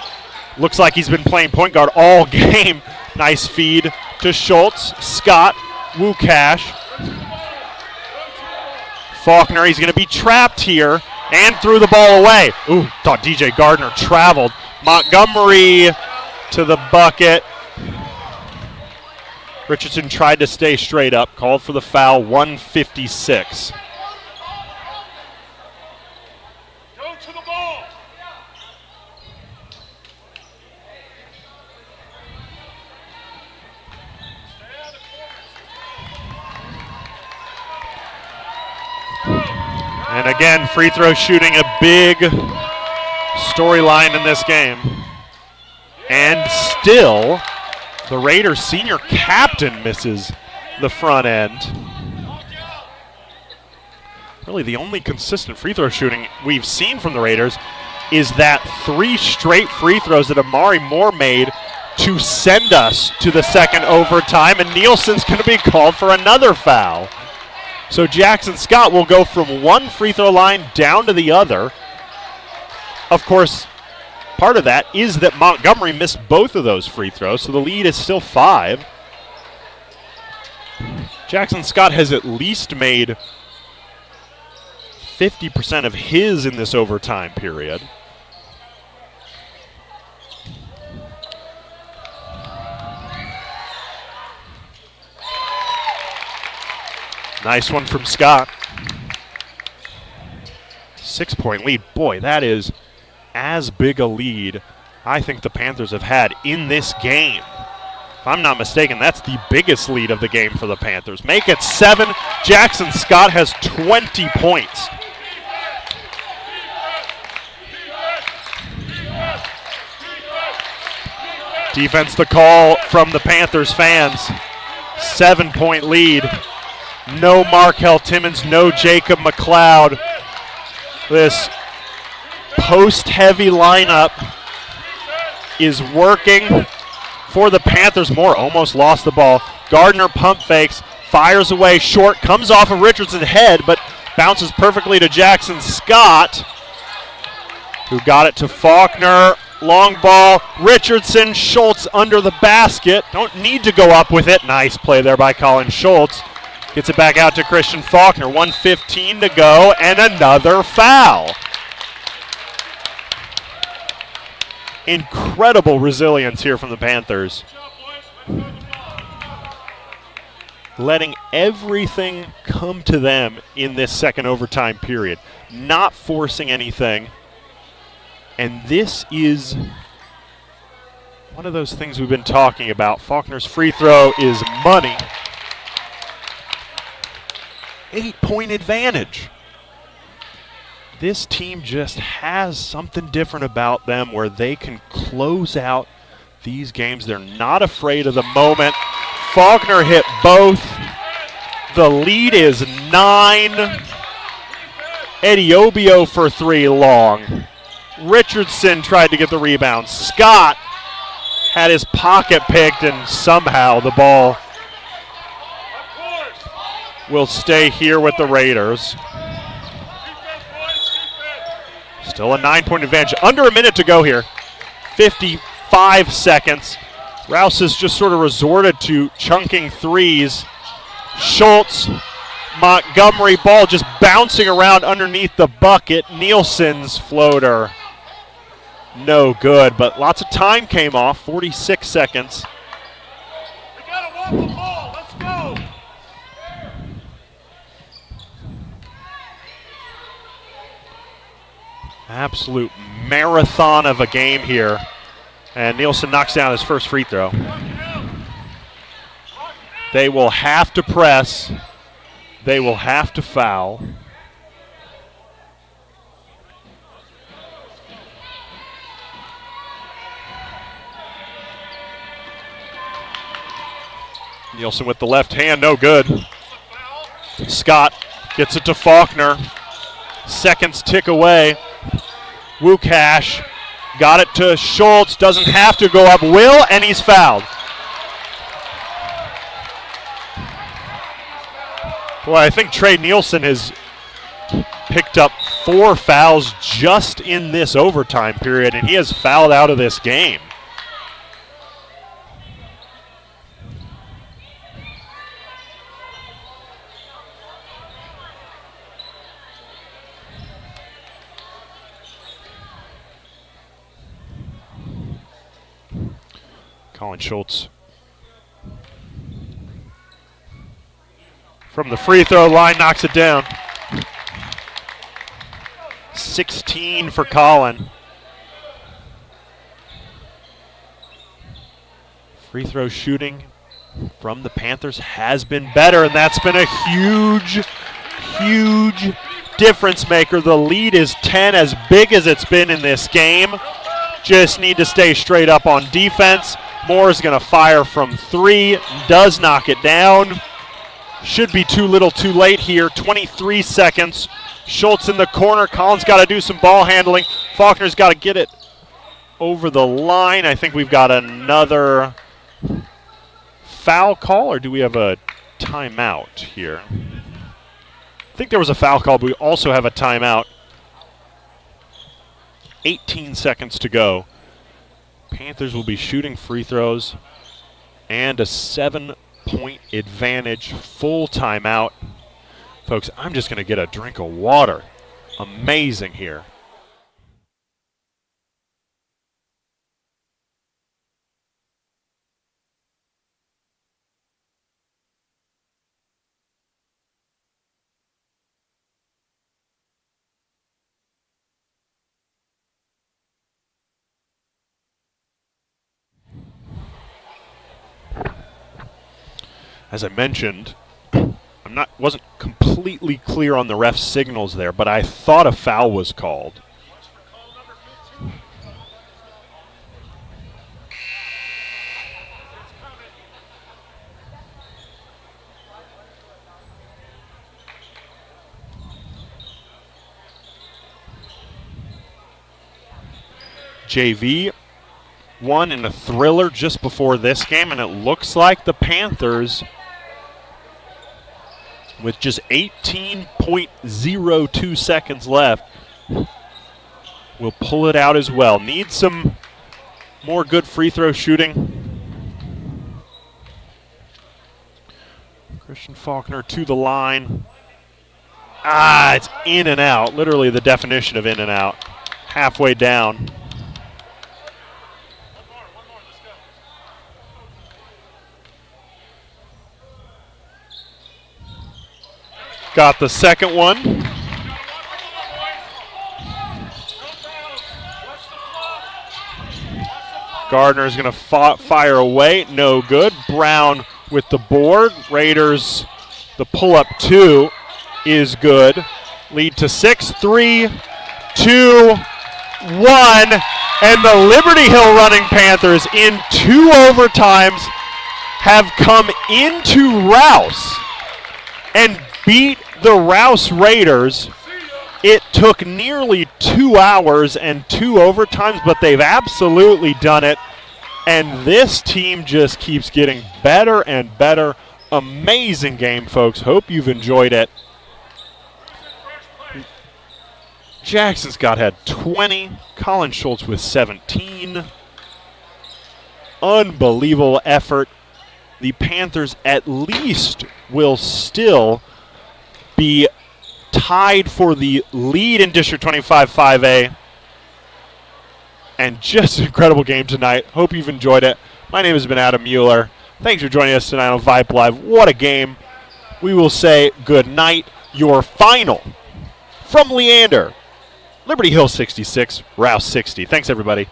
Looks like he's been playing point guard all game. Nice feed to Schultz. Scott, Wukash. Faulkner, he's going to be trapped here and threw the ball away. Ooh, thought DJ Gardner traveled. Montgomery to the bucket. Richardson tried to stay straight up, called for the foul, 156. Go to the ball. And again, free throw shooting, a big storyline in this game. And still, the Raiders senior captain misses the front end. Really the only consistent free throw shooting we've seen from the Raiders is that 3 straight free throws that Amari Moore made to send us to the second overtime, and Nielsen's going to be called for another foul. So Jackson Scott will go from one free throw line down to the other. Of course, part of that is that Montgomery missed both of those free throws, so the lead is still 5. Jackson Scott has at least made 50% of his in this overtime period. Nice one from Scott. 6-point lead. Boy, that is as big a lead I think the Panthers have had in this game. If I'm not mistaken, that's the biggest lead of the game for the Panthers. Make it 7. Jackson Scott has 20 points. Defense the call from the Panthers fans. 7-point lead. No Markel Timmons, no Jacob McLeod. This post-heavy lineup is working for the Panthers. Moore almost lost the ball. Gardner pump fakes, fires away short, comes off of Richardson's head, but bounces perfectly to Jackson Scott, who got it to Faulkner. Long ball, Richardson, Schultz under the basket. Don't need to go up with it. Nice play there by Colin Schultz. Gets it back out to Christian Faulkner. 1:15 to go, and another foul. Incredible resilience here from the Panthers. Letting everything come to them in this second overtime period. Not forcing anything. And this is one of those things we've been talking about. Faulkner's free throw is money. 8-point advantage. This team just has something different about them where they can close out these games. They're not afraid of the moment. Faulkner hit both. The lead is 9. Ediobio for 3 long. Richardson tried to get the rebound. Scott had his pocket picked, and somehow the ball will stay here with the Raiders. Still a 9-point advantage. Under a minute to go here. 55 seconds. Rouse has just sort of resorted to chunking threes. Schultz, Montgomery, ball just bouncing around underneath the bucket. Nielsen's floater. No good, but lots of time came off. 46 seconds. We gotta walk the ball. Let's go. Absolute marathon of a game here. And Nielsen knocks down his first free throw. They will have to press. They will have to foul. Nielsen with the left hand, no good. Scott gets it to Faulkner. Seconds tick away. Wukash got it to Schultz, doesn't have to go up, will, and he's fouled. Boy, I think Trey Nielsen has picked up 4 fouls just in this overtime period, and he has fouled out of this game. Colin Schultz from the free throw line knocks it down. 16 for Colin. Free throw shooting from the Panthers has been better, and that's been a huge, huge difference maker. The lead is 10, as big as it's been in this game. Just need to stay straight up on defense. Moore is going to fire from 3, does knock it down. Should be too little too late here. 23 seconds. Schultz in the corner. Colin's got to do some ball handling. Faulkner's got to get it over the line. I think we've got another foul call, or do we have a timeout here? I think there was a foul call, but we also have a timeout. 18 seconds to go. Panthers will be shooting free throws and a 7-point advantage. Full timeout. Folks, I'm just going to get a drink of water. Amazing here. As I mentioned, wasn't completely clear on the ref's signals there, but I thought a foul was called. JV won in a thriller just before this game, and it looks like the Panthers, with just 18.02 seconds left, will pull it out as well. Need some more good free throw shooting. Christian Faulkner to the line. It's in and out, literally the definition of in and out. Halfway down. Got the second one. Gardner is going to fire away. No good. Brown with the board. Raiders, the pull-up 2 is good. Lead to 6, 3, 2, 1. And the Liberty Hill running Panthers in 2 overtimes have come into Rouse and beat the Rouse Raiders. It took nearly 2 hours and 2 overtimes, but they've absolutely done it. And this team just keeps getting better and better. Amazing game, folks. Hope you've enjoyed it. Jackson Scott had 20. Colin Schultz with 17. Unbelievable effort. The Panthers at least will still be tied for the lead in District 25 5A. And just an incredible game tonight. Hope you've enjoyed it. My name has been Adam Mueller. Thanks for joining us tonight on Vype Live. What a game. We will say good night. Your final from Leander. Liberty Hill 66, Rouse 60. Thanks, everybody.